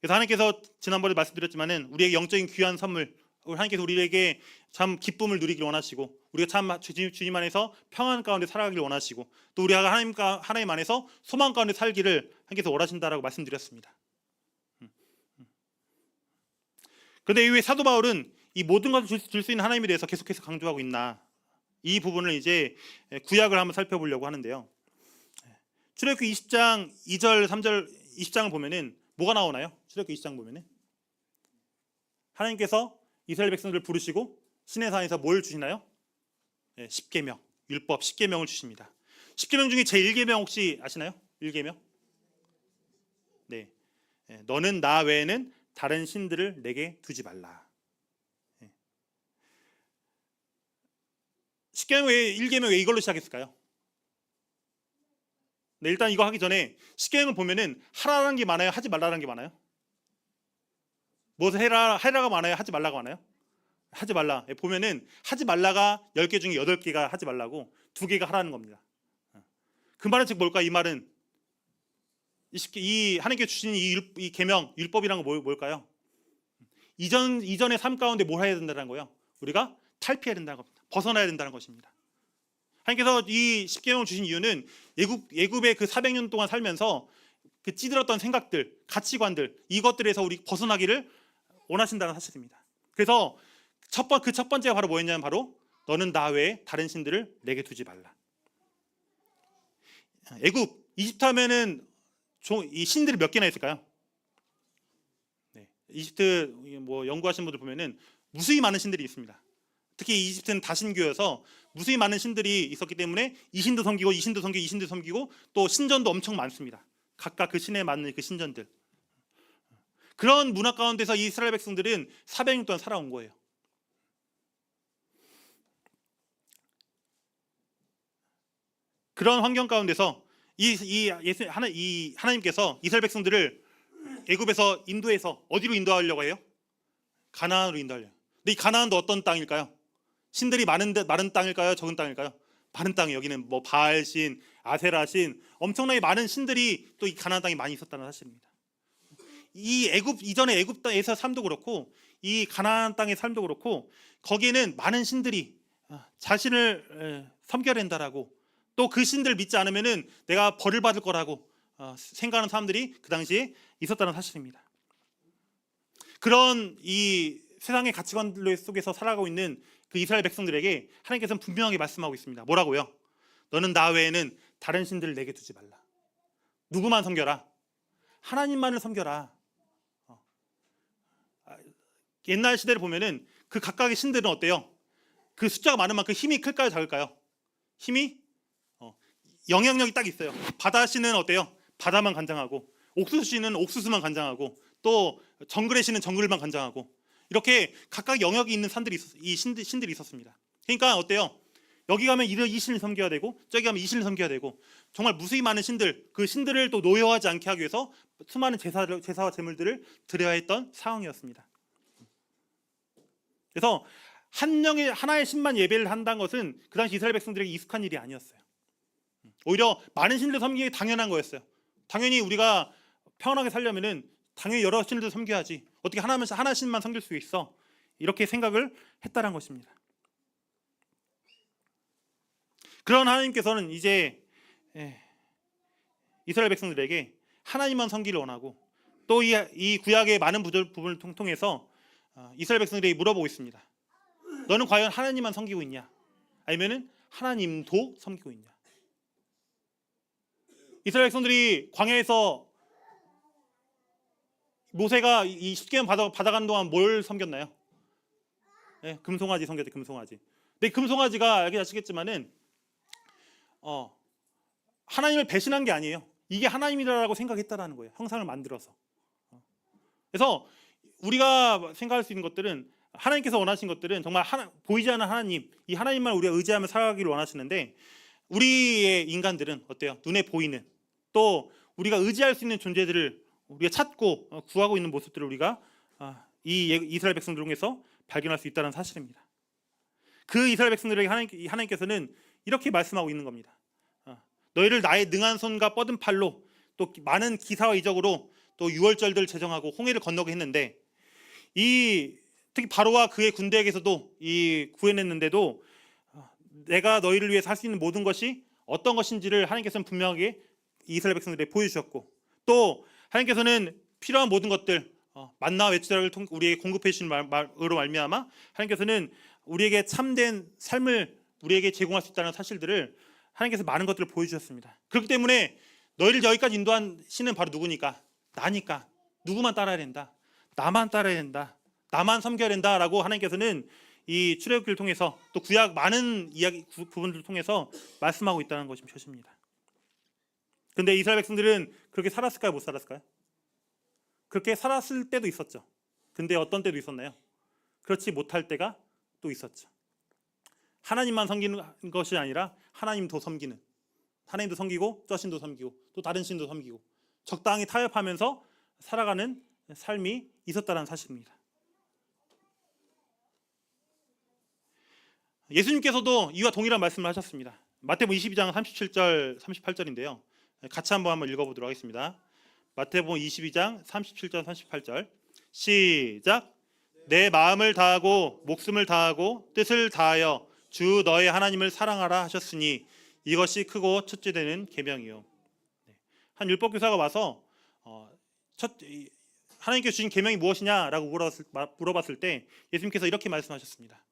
그래서 하나님께서 지난번에 말씀드렸지만은 우리에게 영적인 귀한 선물, 하나님께서 우리에게 참 기쁨을 누리기를 원하시고 우리가 참 주님 안에서 평안 가운데 살아가기를 원하시고 또 우리가 하나님 안에서 소망 가운데 살기를 하나님께서 원하신다라고 말씀드렸습니다. 그런데 이후에 사도 바울은 이 모든 것을 줄 수 있는 하나님에 대해서 계속해서 강조하고 있나, 이 부분을 이제 구약을 한번 살펴보려고 하는데요. 출애굽기 20장 2절 3절 20장을 보면은 뭐가 나오나요? 출애굽기 20장 보면은 하나님께서 이스라엘 백성들을 부르시고 시내산에서 뭘 주시나요? 십계명, 율법 10계명을 주십니다. 10계명 중에 제 1계명 혹시 아시나요? 1계명? 네. 너는 나 외에는 다른 신들을 내게 두지 말라. 10계명 왜 1계명 왜 이걸로 시작했을까요? 네, 일단 이거 하기 전에 10계명을 보면은 하라는 게 많아요? 하지 말라는 게 많아요? 무엇을 해라가 많아요? 하지 말라가 많아요? 하지 말라. 보면은 하지 말라가 10개 중에 8개가 하지 말라고 2개가 하라는 겁니다. 그 말은 즉 뭘까? 이 말은 이 하나님께 주신 이 계명, 율법이란 건 뭘까요? 이전의 삶 가운데 뭘 해야 된다는 거예요? 우리가 탈피해야 된다는 겁니다. 벗어나야 된다는 것입니다. 하나님께서 이 10계명을 주신 이유는 예굽의 그 400년 동안 살면서 그 찌들었던 생각들, 가치관들, 이것들에서 우리 벗어나기를 원하신다는 사실입니다. 그래서 첫 번째가 바로 뭐였냐면 바로 너는 나 외에 다른 신들을 내게 두지 말라. 이집트 하면은 이 신들이 몇 개나 있을까요? 네, 이집트 연구하신 분들 보면은 무수히 많은 신들이 있습니다. 특히 이집트는 다신교여서 무수히 많은 신들이 있었기 때문에 이 신도 섬기고 이 신도 섬기고 이 신도 섬기고 또 신전도 엄청 많습니다. 각각 그 신에 맞는 그 신전들. 그런 문화 가운데서 이스라엘 백성들은 400년 동안 살아온 거예요. 그런 환경 가운데서 하나님께서 이스라엘 백성들을 애굽에서 인도해서 어디로 인도하려고 해요? 가나안으로 인도하려고. 근데 이 가나안도 어떤 땅일까요? 신들이 많은 땅일까요? 적은 땅일까요? 많은 땅이, 여기는 뭐 바알신, 아세라신, 엄청나게 많은 신들이 또 이 가나안 땅에 많이 있었다는 사실입니다. 이 이전에 애굽 땅에서 삶도 그렇고 이 가나안 땅의 삶도 그렇고 거기에는 많은 신들이 자신을 섬겨야 된다라고, 또 그 신들 믿지 않으면은 내가 벌을 받을 거라고 생각하는 사람들이 그 당시에 있었다는 사실입니다. 그런 이 세상의 가치관 속에서 살아가고 있는 그 이스라엘 백성들에게 하나님께서는 분명하게 말씀하고 있습니다. 뭐라고요? 너는 나 외에는 다른 신들을 내게 두지 말라. 누구만 섬겨라? 하나님만을 섬겨라. 옛날 시대를 보면은 그 각각의 신들은 어때요? 그 숫자가 많은 만큼 힘이 클까요, 작을까요? 힘이 영향력이 딱 있어요. 바다 신은 어때요? 바다만 관장하고, 옥수수 신은 옥수수만 관장하고, 또 정글의 신은 정글만 관장하고, 이렇게 각각 영역이 있는 신들이 있었습니다. 그러니까 어때요? 여기 가면 이 신을 섬겨야 되고 저기 가면 이 신을 섬겨야 되고 정말 무수히 많은 신들, 그 신들을 또 노여워하지 않게 하기 위해서 수많은 제사와 제물들을 드려야 했던 상황이었습니다. 그래서 하나의 신만 예배를 한다는 것은 그 당시 이스라엘 백성들에게 익숙한 일이 아니었어요. 오히려 많은 신들을 섬기기 당연한 거였어요. 당연히 우리가 평안하게 살려면은 당연히 여러 신들을 섬겨야지. 어떻게 하나 신만 섬길 수 있어? 이렇게 생각을 했다는 것입니다. 그런 하나님께서는 이제 이스라엘 백성들에게 하나님만 섬기를 원하고 또 이 구약의 많은 부분을 통해서 이스라엘 백성들에게 물어보고 있습니다. 너는 과연 하나님만 섬기고 있냐? 아니면은 하나님도 섬기고 있냐? 이스라엘 백성들이 광야에서 모세가 이 십계명 받아가는 동안 뭘 섬겼나요? 금송아지 섬겼대, 금송아지. 근데 금송아지가 알게 아시겠지만은 하나님을 배신한 게 아니에요. 이게 하나님이라고 생각했다라는 거예요. 형상을 만들어서. 그래서 우리가 생각할 수 있는 것들은 하나님께서 원하신 것들은 정말 보이지 않는 하나님, 이 하나님만 우리가 의지하며 살아가기를 원하시는데 우리의 인간들은 어때요? 눈에 보이는 또 우리가 의지할 수 있는 존재들을 우리가 찾고 구하고 있는 모습들을 우리가 이 이스라엘 백성들 중에서 발견할 수 있다는 사실입니다. 그 이스라엘 백성들에게 하나님께서는 이렇게 말씀하고 있는 겁니다. 너희를 나의 능한 손과 뻗은 팔로 또 많은 기사와 이적으로 또 유월절들을 제정하고 홍해를 건너게 했는데 특히 바로와 그의 군대에게서도 구해냈는데도 내가 너희를 위해서 할 수 있는 모든 것이 어떤 것인지를 하나님께서는 분명하게 이스라엘 백성들에게 보여주셨고 또 하나님께서는 필요한 모든 것들 만나와 외투자를 우리에게 공급해 주신 말으로 말미암아 하나님께서는 우리에게 참된 삶을 우리에게 제공할 수 있다는 사실들을 하나님께서 많은 것들을 보여주셨습니다. 그렇기 때문에 너희를 여기까지 인도한 신은 바로 누구니까? 나니까. 누구만 따라야 된다. 나만 따라야 된다. 나만 섬겨야 된다라고 하나님께서는 이 출애굽기를 통해서 또 구약 많은 이야기 부분들을 통해서 말씀하고 있다는 것입니다. 근데 이스라엘 백성들은 그렇게 살았을까요? 못 살았을까요? 그렇게 살았을 때도 있었죠. 근데 어떤 때도 있었나요? 그렇지 못할 때가 또 있었죠. 하나님만 섬기는 것이 아니라 하나님도 섬기는, 하나님도 섬기고 저 신도 섬기고 또 다른 신도 섬기고 적당히 타협하면서 살아가는 삶이 있었다는 사실입니다. 예수님께서도 이와 동일한 말씀을 하셨습니다. 마태복음 22장 37절 38절인데요. 같이 한번 읽어보도록 하겠습니다. 마태복음 22장 37절 38절 시작. 내 마음을 다하고 목숨을 다하고 뜻을 다하여 주 너의 하나님을 사랑하라 하셨으니 이것이 크고 첫째 되는 계명이요. 한 율법교사가 와서 하나님께서 주신 계명이 무엇이냐라고 물어봤을 때 예수님께서 이렇게 말씀하셨습니다.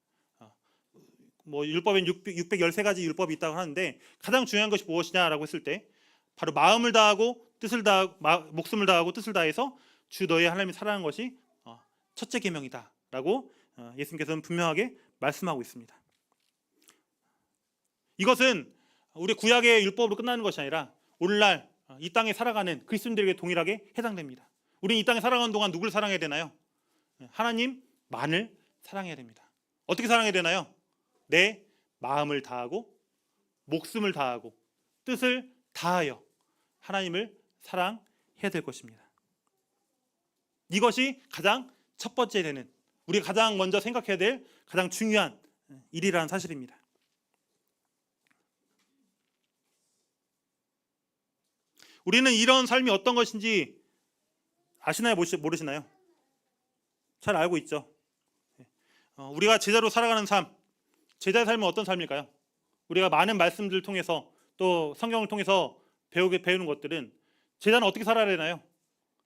율법엔 613가지 율법이 있다고 하는데 가장 중요한 것이 무엇이냐라고 했을 때 바로 마음을 다하고 목숨을 다하고 뜻을 다해서 주 너의 하나님을 사랑하는 것이 첫째 계명이다라고 예수님께서는 분명하게 말씀하고 있습니다. 이것은 우리 구약의 율법으로 끝나는 것이 아니라 오늘날 이 땅에 살아가는 그리스도인들에게 동일하게 해당됩니다. 우리는 이 땅에 살아가는 동안 누구를 사랑해야 되나요? 하나님만을 사랑해야 됩니다. 어떻게 사랑해야 되나요? 내 마음을 다하고 목숨을 다하고 뜻을 다하여 하나님을 사랑해야 될 것입니다. 이것이 가장 첫 번째 되는 우리가 가장 먼저 생각해야 될 가장 중요한 일이라는 사실입니다. 우리는 이런 삶이 어떤 것인지 아시나요? 모르시나요? 잘 알고 있죠. 우리가 제자로 살아가는 삶, 제자의 삶은 어떤 삶일까요? 우리가 많은 말씀들을 통해서 또 성경을 통해서 배우는 것들은 제자는 어떻게 살아야 되나요?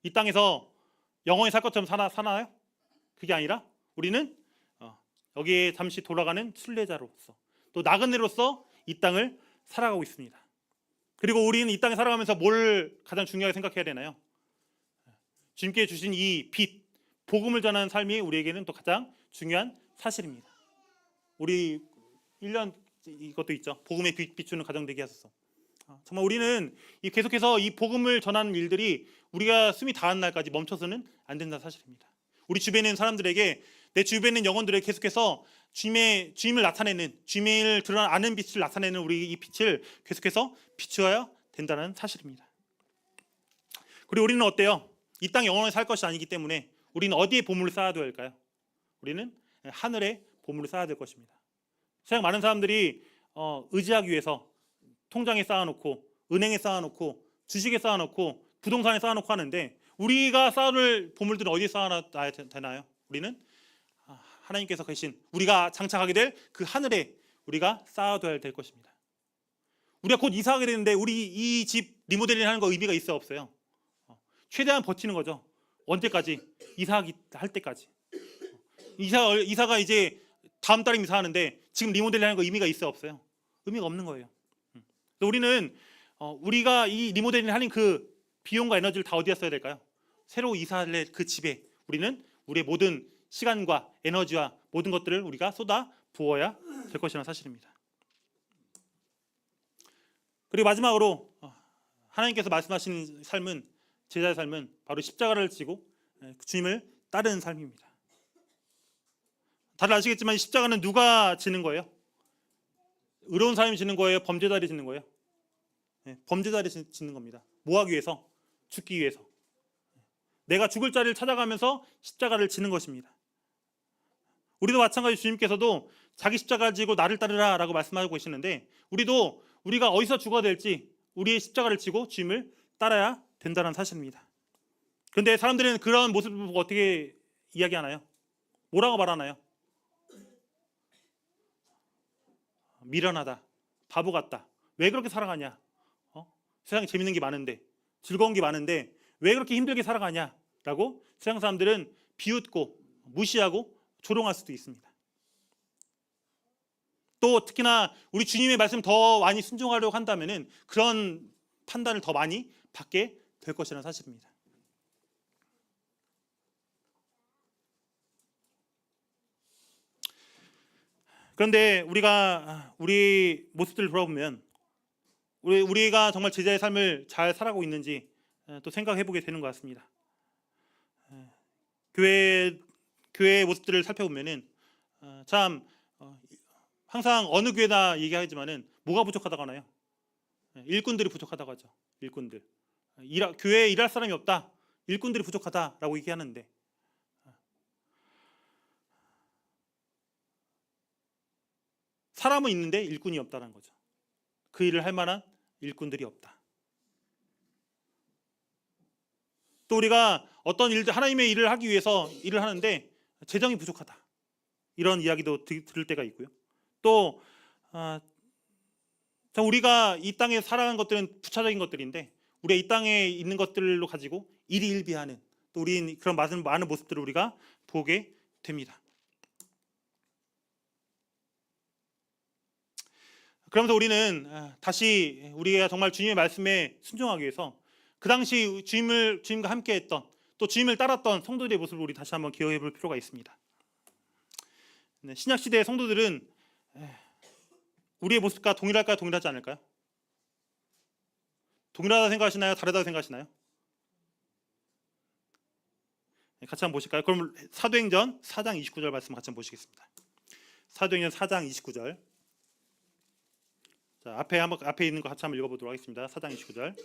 이 땅에서 영원히 살 것처럼 사나요? 그게 아니라 우리는 여기에 잠시 돌아가는 순례자로서 또 나그네로서 이 땅을 살아가고 있습니다. 그리고 우리는 이 땅에 살아가면서 뭘 가장 중요하게 생각해야 되나요? 주님께 주신 이 빛, 복음을 전하는 삶이 우리에게는 또 가장 중요한 사실입니다. 우리 1년 이것도 있죠. 복음의 빛 비추는 가정 되게 하소서. 정말 우리는 계속해서 이 복음을 전하는 일들이 우리가 숨이 닿은 날까지 멈춰서는 안 된다는 사실입니다. 우리 주변에 있는 사람들에게 내 주변에 있는 영혼들에게 계속해서 주임을 나타내는, 주임을 드러나는 빛을 나타내는 우리 이 빛을 계속해서 비추어야 된다는 사실입니다. 그리고 우리는 어때요? 이 땅 영원히 살 것이 아니기 때문에 우리는 어디에 보물을 쌓아둬야 할까요? 우리는 하늘에 보물을 쌓아야 될 것입니다. 세상 많은 사람들이 의지하기 위해서 통장에 쌓아놓고, 은행에 쌓아놓고, 주식에 쌓아놓고, 부동산에 쌓아놓고 하는데, 우리가 쌓아둘 보물들은 어디에 쌓아놔야 되나요? 우리는 하나님께서 계신, 우리가 장착하게 될 그 하늘에 우리가 쌓아둬야 될 것입니다. 우리가 곧 이사하게 되는데 우리 이 집 리모델링 하는 거 의미가 있어요, 없어요? 최대한 버티는 거죠. 언제까지? 이사하기 할 때까지. 이사가 이제 다음 달에 이사하는데 지금 리모델링 하는 거 의미가 있어요, 없어요? 의미가 없는 거예요. 우리는 우리가 이 리모델링 하는 그 비용과 에너지를 다 어디에 써야 될까요? 새로 이사할 그 집에 우리는 우리의 모든 시간과 에너지와 모든 것들을 우리가 쏟아 부어야 될 것이라는 사실입니다. 그리고 마지막으로 하나님께서 말씀하시는 삶은, 제자의 삶은 바로 십자가를 지고 주님을 따르는 삶입니다. 다들 아시겠지만 이 십자가는 누가 지는 거예요? 의로운 사람이 지는 거예요? 범죄자들이 지는 거예요? 범죄자들이 지는 겁니다. 뭐 하기 위해서? 죽기 위해서. 내가 죽을 자리를 찾아가면서 십자가를 지는 것입니다. 우리도 마찬가지, 주님께서도 자기 십자가를 지고 나를 따르라 라고 말씀하고 계시는데, 우리도 우리가 어디서 죽어야 될지 우리의 십자가를 지고 주님을 따라야 된다는 사실입니다. 그런데 사람들은 그런 모습을 보고 어떻게 이야기하나요? 뭐라고 말하나요? 미련하다, 바보 같다, 왜 그렇게 살아가냐, 세상에 재밌는 게 많은데, 즐거운 게 많은데 왜 그렇게 힘들게 살아가냐 라고 세상 사람들은 비웃고 무시하고 조롱할 수도 있습니다. 또 특히나 우리 주님의 말씀 더 많이 순종하려고 한다면은 그런 판단을 더 많이 받게 될 것이라는 사실입니다. 그런데 우리가 우리 모습들을 돌아보면 우리가 정말 제자의 삶을 잘 살아가고 있는지 또 생각해 보게 되는 것 같습니다. 교회의 모습들을 살펴보면은 참 항상 어느 교회나 얘기하지만은 뭐가 부족하다고 하나요? 일꾼들이 부족하다고 하죠. 일꾼들. 교회에 일할 사람이 없다. 일꾼들이 부족하다라고 얘기하는데, 사람은 있는데 일꾼이 없다는 거죠. 그 일을 할 만한 일꾼들이 없다. 또 우리가 어떤 일들, 하나님의 일을 하기 위해서 일을 하는데 재정이 부족하다, 이런 이야기도 들을 때가 있고요. 또 우리가 이 땅에 살아가는 것들은 부차적인 것들인데, 우리가 이 땅에 있는 것들로 가지고 일희일비하는, 또 우리 그런 많은 모습들을 우리가 보게 됩니다. 그러면서 우리는 다시 우리가 정말 주님의 말씀에 순종하기 위해서 그 당시 주님과 함께했던, 또 주님을 따랐던 성도들의 모습을 우리 다시 한번 기억해 볼 필요가 있습니다. 신약 시대의 성도들은 우리의 모습과 동일할까요? 동일하지 않을까요? 동일하다 생각하시나요? 다르다고 생각하시나요? 같이 한번 보실까요? 그럼 사도행전 4장 29절 말씀 같이 한번 보시겠습니다. 사도행전 4장 29절. 자, 앞에 있는 거 같이 한번 읽어보도록 하겠습니다. 4장 29절.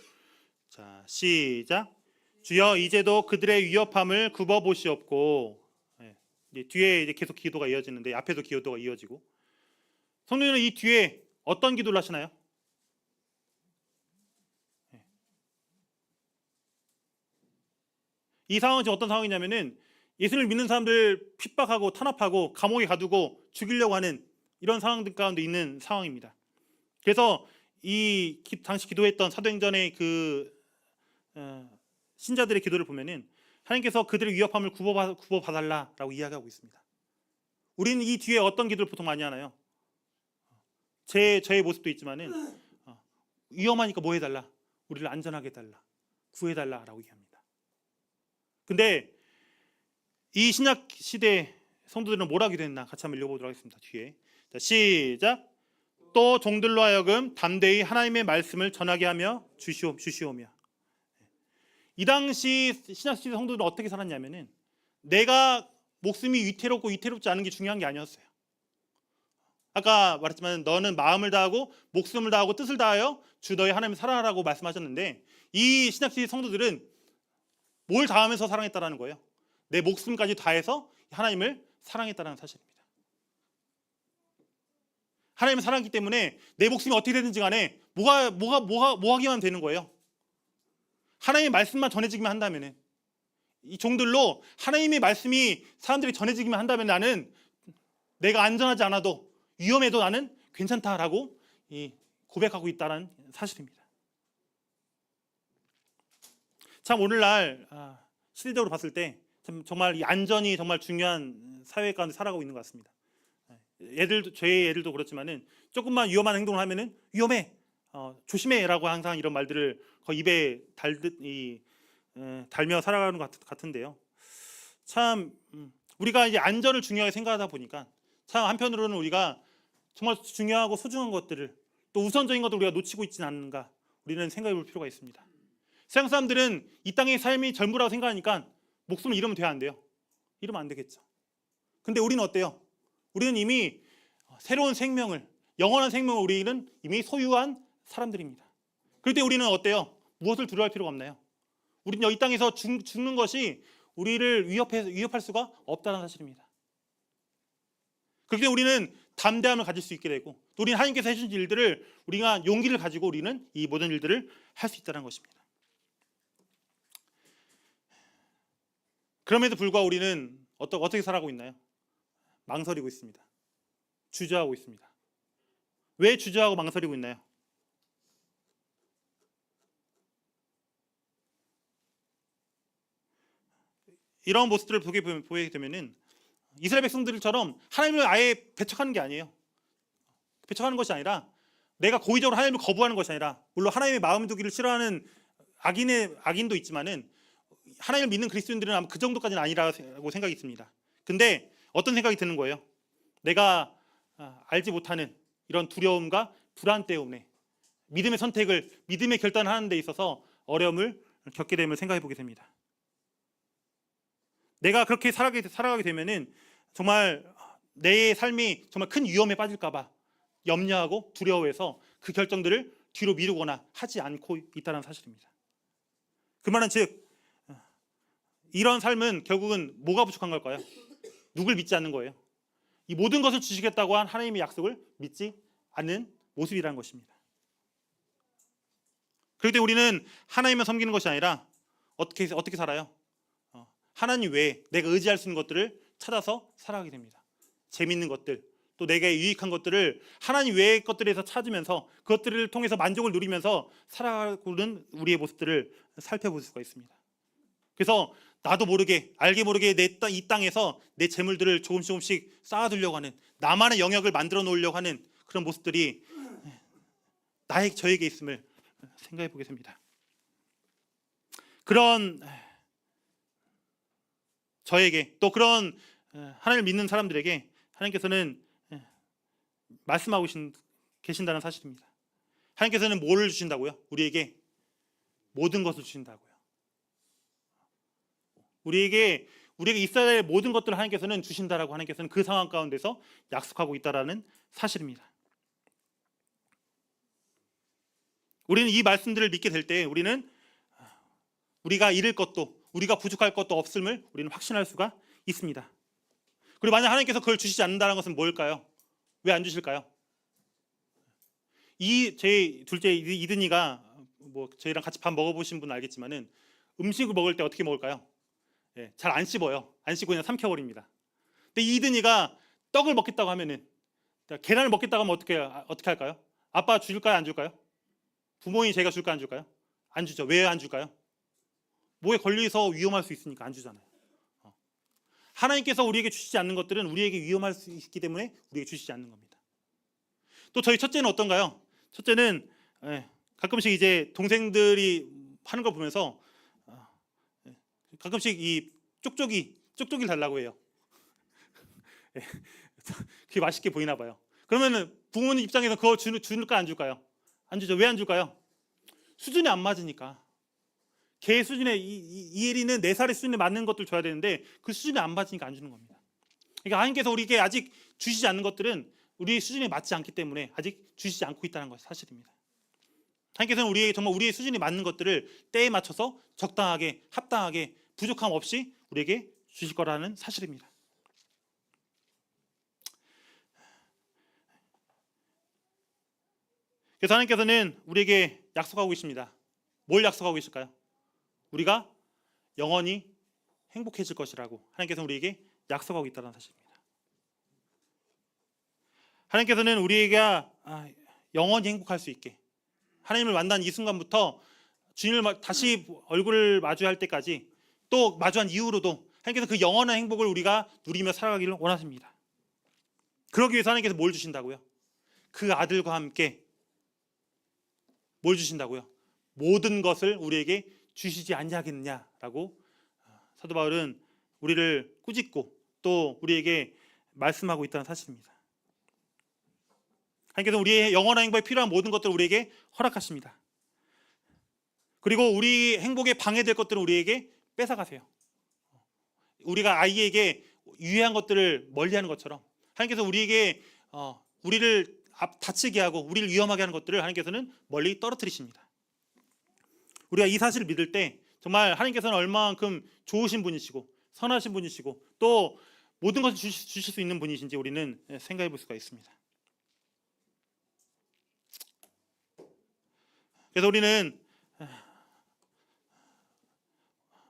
자, 시작. 주여 이제도 그들의 위협함을 굽어보시옵고. 뒤에 이제 계속 기도가 이어지는데 앞에도 기도가 이어지고, 성도님은 이 뒤에 어떤 기도를 하시나요? 이 상황은 지금 어떤 상황이냐면은 예수를 믿는 사람들 핍박하고 탄압하고 감옥에 가두고 죽이려고 하는 이런 상황들 가운데 있는 상황입니다. 그래서 이 당시 기도했던 사도행전의 그 신자들의 기도를 보면은 하나님께서 그들의 위협함을 굽어봐달라라고 이야기하고 있습니다. 우리는 이 뒤에 어떤 기도를 보통 많이 하나요? 저의 모습도 있지만은 위험하니까 뭐 해달라, 우리를 안전하게 해달라, 구해달라라고 얘기합니다. 근데 이 신약 시대 성도들은 뭐라고 기도했나 같이 한번 읽어보도록 하겠습니다. 뒤에. 자, 시작. 또 종들로 하여금 담대히 하나님의 말씀을 전하게 하며 주시오며. 이 당시 신약 시대 성도들은 어떻게 살았냐면은 내가 목숨이 위태롭고 위태롭지 않은 게 중요한 게 아니었어요. 아까 말했지만 너는 마음을 다하고 목숨을 다하고 뜻을 다하여 주 너의 하나님을 사랑하라고 말씀하셨는데, 이 신약시대 성도들은 뭘 다하면서 사랑했다라는 거예요? 내 목숨까지 다해서 하나님을 사랑했다는 사실입니다. 하나님을 사랑하기 때문에 내 목숨이 어떻게 되든지 간에 뭐 하기만 되는 거예요. 하나님의 말씀만 전해지기만 한다면은, 이 종들로 하나님의 말씀이 사람들이 전해지기만 한다면 나는 내가 안전하지 않아도 위험해도 나는 괜찮다라고 고백하고 있다는 사실입니다. 참 오늘날 시대적으로 봤을 때 정말 이 안전이 정말 중요한 사회 가운데 살아가고 있는 것 같습니다. 저희 애들도 그렇지만은 조금만 위험한 행동을 하면은 위험해, 조심해라고 항상 이런 말들을 거의 입에 달며 살아가는 것 같은데요. 참 우리가 이제 안전을 중요하게 생각하다 보니까 참 한편으로는 우리가 정말 중요하고 소중한 것들을, 또 우선적인 것들을 우리가 놓치고 있지는 않는가, 우리는 생각해 볼 필요가 있습니다. 세상 사람들은 이 땅의 삶이 전부라고 생각하니까 목숨을 잃으면 돼야 안 돼요. 잃으면 안 되겠죠. 근데 우리는 어때요? 우리는 이미 새로운 생명을, 영원한 생명을 우리는 이미 소유한 사람들입니다. 그럴 때 우리는 어때요? 무엇을 두려워할 필요가 없나요? 우리는 이 땅에서 죽는 것이 우리를 위협할 수가 없다는 사실입니다. 그렇기 때문에 우리는 담대함을 가질 수 있게 되고, 또 우리는 하나님께서 해주신 일들을 우리가 용기를 가지고 우리는 이 모든 일들을 할 수 있다는 것입니다. 그럼에도 불구하고 우리는 어떻게 살아가고 있나요? 망설이고 있습니다. 주저하고 있습니다. 왜 주저하고 망설이고 있나요? 이런 모습들을 보게 되면은 이스라엘 백성들처럼 하나님을 아예 배척하는 게 아니에요. 배척하는 것이 아니라, 내가 고의적으로 하나님을 거부하는 것이 아니라, 물론 하나님의 마음 두기를 싫어하는 악인도 있지만은 하나님을 믿는 그리스도인들은 아마 그 정도까지는 아니라고 생각이 듭니다. 근데 어떤 생각이 드는 거예요? 내가 알지 못하는 이런 두려움과 불안 때문에 믿음의 선택을, 믿음의 결단을 하는 데 있어서 어려움을 겪게 됨을 생각해 보게 됩니다. 내가 그렇게 살아가게 되면은 정말 내 삶이 정말 큰 위험에 빠질까봐 염려하고 두려워해서 그 결정들을 뒤로 미루거나 하지 않고 있다는 사실입니다. 그 말은 즉, 이런 삶은 결국은 뭐가 부족한 걸까요? 누굴 믿지 않는 거예요. 이 모든 것을 주시겠다고 한 하나님의 약속을 믿지 않는 모습이라는 것입니다. 그럴 때 우리는 하나님만 섬기는 것이 아니라 어떻게 살아요? 하나님 외에 내가 의지할 수 있는 것들을 찾아서 살아가게 됩니다. 재밌는 것들, 또 내게 유익한 것들을 하나님 외의 것들에서 찾으면서 그것들을 통해서 만족을 누리면서 살아가고는 우리의 모습들을 살펴볼 수가 있습니다. 그래서 나도 모르게, 알게 모르게 이 땅에서 내 재물들을 조금씩 쌓아두려고 하는, 나만의 영역을 만들어 놓으려고 하는 그런 모습들이 저에게 있음을 생각해 보게 됩니다. 그런 저에게, 또 그런 하나님을 믿는 사람들에게 하나님께서는 말씀하고 계신다는 사실입니다. 하나님께서는 뭐를 주신다고요? 우리에게 모든 것을 주신다고요. 우리에게 있어야 할 모든 것들을 하나님께서는 주신다라고 하나님께서는 그 상황 가운데서 약속하고 있다라는 사실입니다. 우리는 이 말씀들을 믿게 될 때 우리는 우리가 잃을 것도, 우리가 부족할 것도 없음을 우리는 확신할 수가 있습니다. 그리고 만약 하나님께서 그걸 주시지 않는다는 것은 뭘까요? 왜 안 주실까요? 제 둘째 이든이가 저희랑 같이 밥 먹어보신 분은 알겠지만은 음식을 먹을 때 어떻게 먹을까요? 잘 안 씹어요. 안 씹고 그냥 삼켜버립니다. 근데 이든이가 떡을 먹겠다고 하면은, 계란을 먹겠다고 하면 어떻게 할까요? 아빠 줄까요? 안 줄까요? 부모님 제가 줄까요? 안 줄까요? 안 주죠. 왜 안 줄까요? 뭐에 걸려서 위험할 수 있으니까 안 주잖아요. 하나님께서 우리에게 주시지 않는 것들은 우리에게 위험할 수 있기 때문에 우리에게 주시지 않는 겁니다. 또 저희 첫째는 어떤가요? 첫째는 가끔씩 이제 동생들이 하는 걸 보면서 가끔씩 이 쪽쪽이를 달라고 해요. 그게 맛있게 보이나 봐요. 그러면은 부모님 입장에서 그거 줄까 안 줄까요? 안 주죠. 왜 안 줄까요? 수준이 안 맞으니까. 걔 수준에 이혜리는 4살의 수준에 맞는 것들 줘야 되는데 그 수준이 안 맞으니까 안 주는 겁니다. 그러니까 하나님께서 우리에게 아직 주시지 않는 것들은 우리 수준에 맞지 않기 때문에 아직 주시지 않고 있다는 것이 사실입니다. 하나님께서는 우리에게 정말 우리의 수준에 맞는 것들을 때에 맞춰서 적당하게, 합당하게, 부족함 없이 우리에게 주실 거라는 사실입니다. 그래서 하나님께서는 우리에게 약속하고 계십니다. 뭘 약속하고 계실까요? 우리가 영원히 행복해질 것이라고 하나님께서는 우리에게 약속하고 있다는 사실입니다. 하나님께서는 우리가 영원히 행복할 수 있게, 하나님을 만난 이 순간부터 주님을 다시 얼굴을 마주할 때까지, 또 마주한 이후로도 하나님께서 그 영원한 행복을 우리가 누리며 살아가기를 원하십니다. 그러기 위해서 하나님께서 뭘 주신다고요? 그 아들과 함께 뭘 주신다고요? 모든 것을 우리에게 주시지 아니하겠느냐라고 사도 바울은 우리를 꾸짖고 또 우리에게 말씀하고 있다는 사실입니다. 하나님께서 우리의 영원한 행복에 필요한 모든 것들을 우리에게 허락하십니다. 그리고 우리 행복에 방해될 것들을 우리에게 뺏어가세요. 우리가 아이에게 유해한 것들을 멀리하는 것처럼 하나님께서 우리에게 우리를 다치게 하고 우리를 위험하게 하는 것들을 하나님께서는 멀리 떨어뜨리십니다. 우리가 이 사실을 믿을 때 정말 하나님께서는 얼마만큼 좋으신 분이시고 선하신 분이시고 또 모든 것을 주실 수 있는 분이신지 우리는 생각해 볼 수가 있습니다. 그래서 우리는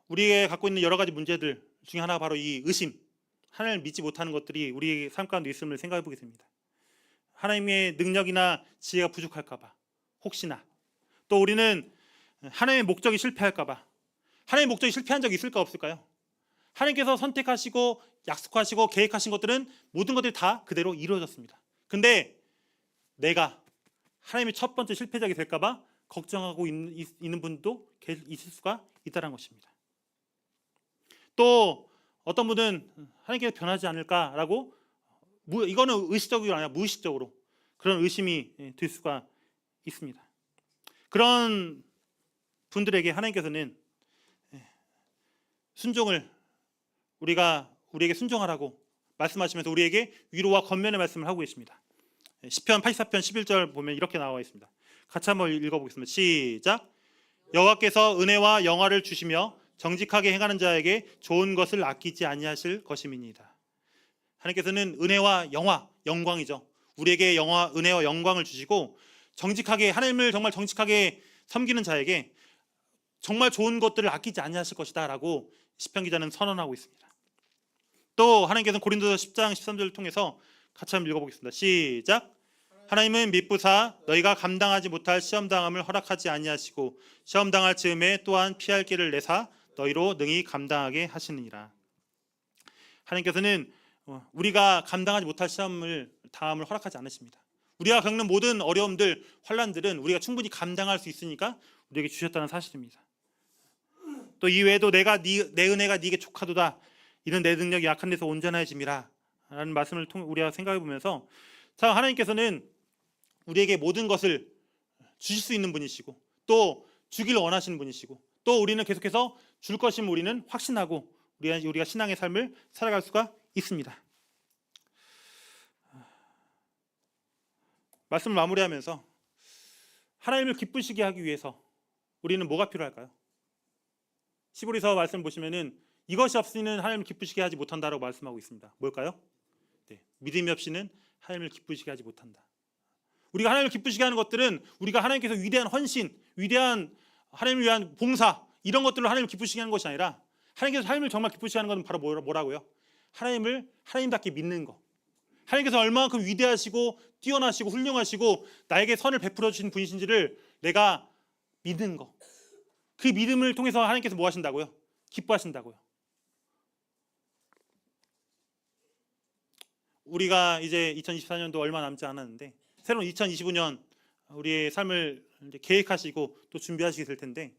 우리가 갖고 있는 여러 가지 문제들 중에 하나가 바로 이 의심, 하나님을 믿지 못하는 것들이 우리 삶 가운데 있음을 생각해 보게 됩니다. 하나님의 능력이나 지혜가 부족할까 봐, 혹시나 또 우리는 하나님의 목적이 실패할까 봐. 하나님의 목적이 실패한 적이 있을까 없을까요? 하나님께서 선택하시고 약속하시고 계획하신 것들은 모든 것들이 다 그대로 이루어졌습니다. 근데 내가 하나님의 첫 번째 실패작이 될까 봐 걱정하고 있는 분도 있을 수가 있다는 것입니다. 또 어떤 분은 하나님께서 변하지 않을까라고, 이거는 의식적으로 아니라 무의식적으로 그런 의심이 들 수가 있습니다. 그런 분들에게 하나님께서는 순종을 우리에게 순종하라고 말씀하시면서 우리에게 위로와 권면의 말씀을 하고 계십니다. 시편 84편 11절 보면 이렇게 나와 있습니다. 같이 한번 읽어보겠습니다. 시작. 여호와께서 은혜와 영화를 주시며 정직하게 행하는 자에게 좋은 것을 아끼지 아니하실 것임이니이다. 하나님께서는 은혜와 영광이죠. 우리에게 은혜와 영광을 주시고 정직하게, 하나님을 정말 정직하게 섬기는 자에게 정말 좋은 것들을 아끼지 아니하실 것이다 라고 시편 기자는 선언하고 있습니다. 또 하나님께서는 고린도서 10장 13절을 통해서 같이 한번 읽어보겠습니다. 시작. 하나님은 미쁘사 너희가 감당하지 못할 시험당함을 허락하지 아니하시고 시험당할 즈음에 또한 피할 길을 내사 너희로 능히 감당하게 하시느니라. 하나님께서는 우리가 감당하지 못할 당함을 허락하지 않으십니다. 우리가 겪는 모든 어려움들, 환난들은 우리가 충분히 감당할 수 있으니까 우리에게 주셨다는 사실입니다. 또 이외에도 내 은혜가 네게 족하도다. 이는 내 능력이 약한 데서 온전해짐이라 라는 말씀을 통해 우리가 생각해 보면서 참 하나님께서는 우리에게 모든 것을 주실 수 있는 분이시고 또 주기를 원하시는 분이시고 또 우리는 계속해서 줄 것임을 우리는 확신하고 우리가 신앙의 삶을 살아갈 수가 있습니다. 말씀을 마무리하면서 하나님을 기쁘시게 하기 위해서 우리는 뭐가 필요할까요? 시브리서 말씀 보시면은 이것이 없이는 하나님을 기쁘시게 하지 못한다라고 말씀하고 있습니다. 뭘까요? 믿음이 없이는 하나님을 기쁘시게 하지 못한다. 우리가 하나님을 기쁘시게 하는 것들은 우리가 하나님께서 위대한 헌신, 위대한 하나님을 위한 봉사 이런 것들로 하나님을 기쁘시게 하는 것이 아니라 하나님께서 하나님을 정말 기쁘시게 하는 것은 바로 뭐라고요? 하나님을 하나님답게 믿는 것. 하나님께서 얼마만큼 위대하시고 뛰어나시고 훌륭하시고 나에게 선을 베풀어 주신 분이신지를 내가 믿는 것. 그 믿음을 통해서 하나님께서 뭐 하신다고요? 기뻐하신다고요. 우리가 이제 2024년도 얼마 남지 않았는데 새로운 2025년 우리의 삶을 이제 계획하시고 또 준비하시게 될 텐데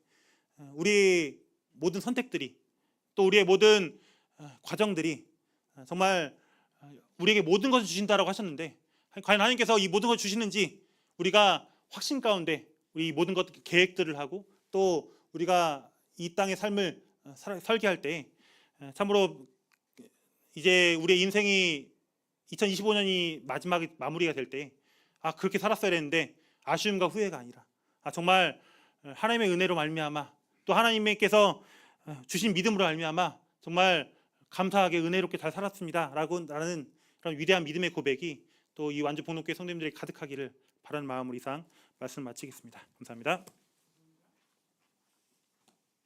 우리 모든 선택들이 또 우리의 모든 과정들이 정말 우리에게 모든 것을 주신다라고 하셨는데 과연 하나님께서 이 모든 것을 주시는지 우리가 확신 가운데 우리 모든 것 계획들을 하고 또 우리가 이 땅의 삶을 설계할 때 참으로 이제 우리의 인생이 2025년이 마지막에 마무리가 될 때 그렇게 살았어야 했는데 아쉬움과 후회가 아니라 정말 하나님의 은혜로 말미암아 또 하나님께서 주신 믿음으로 말미암아 정말 감사하게 은혜롭게 잘 살았습니다라고 라는 그런 위대한 믿음의 고백이 또 이 완주 복록교회 성도님들이 가득하기를 바라는 마음으로 이상 말씀 마치겠습니다. 감사합니다.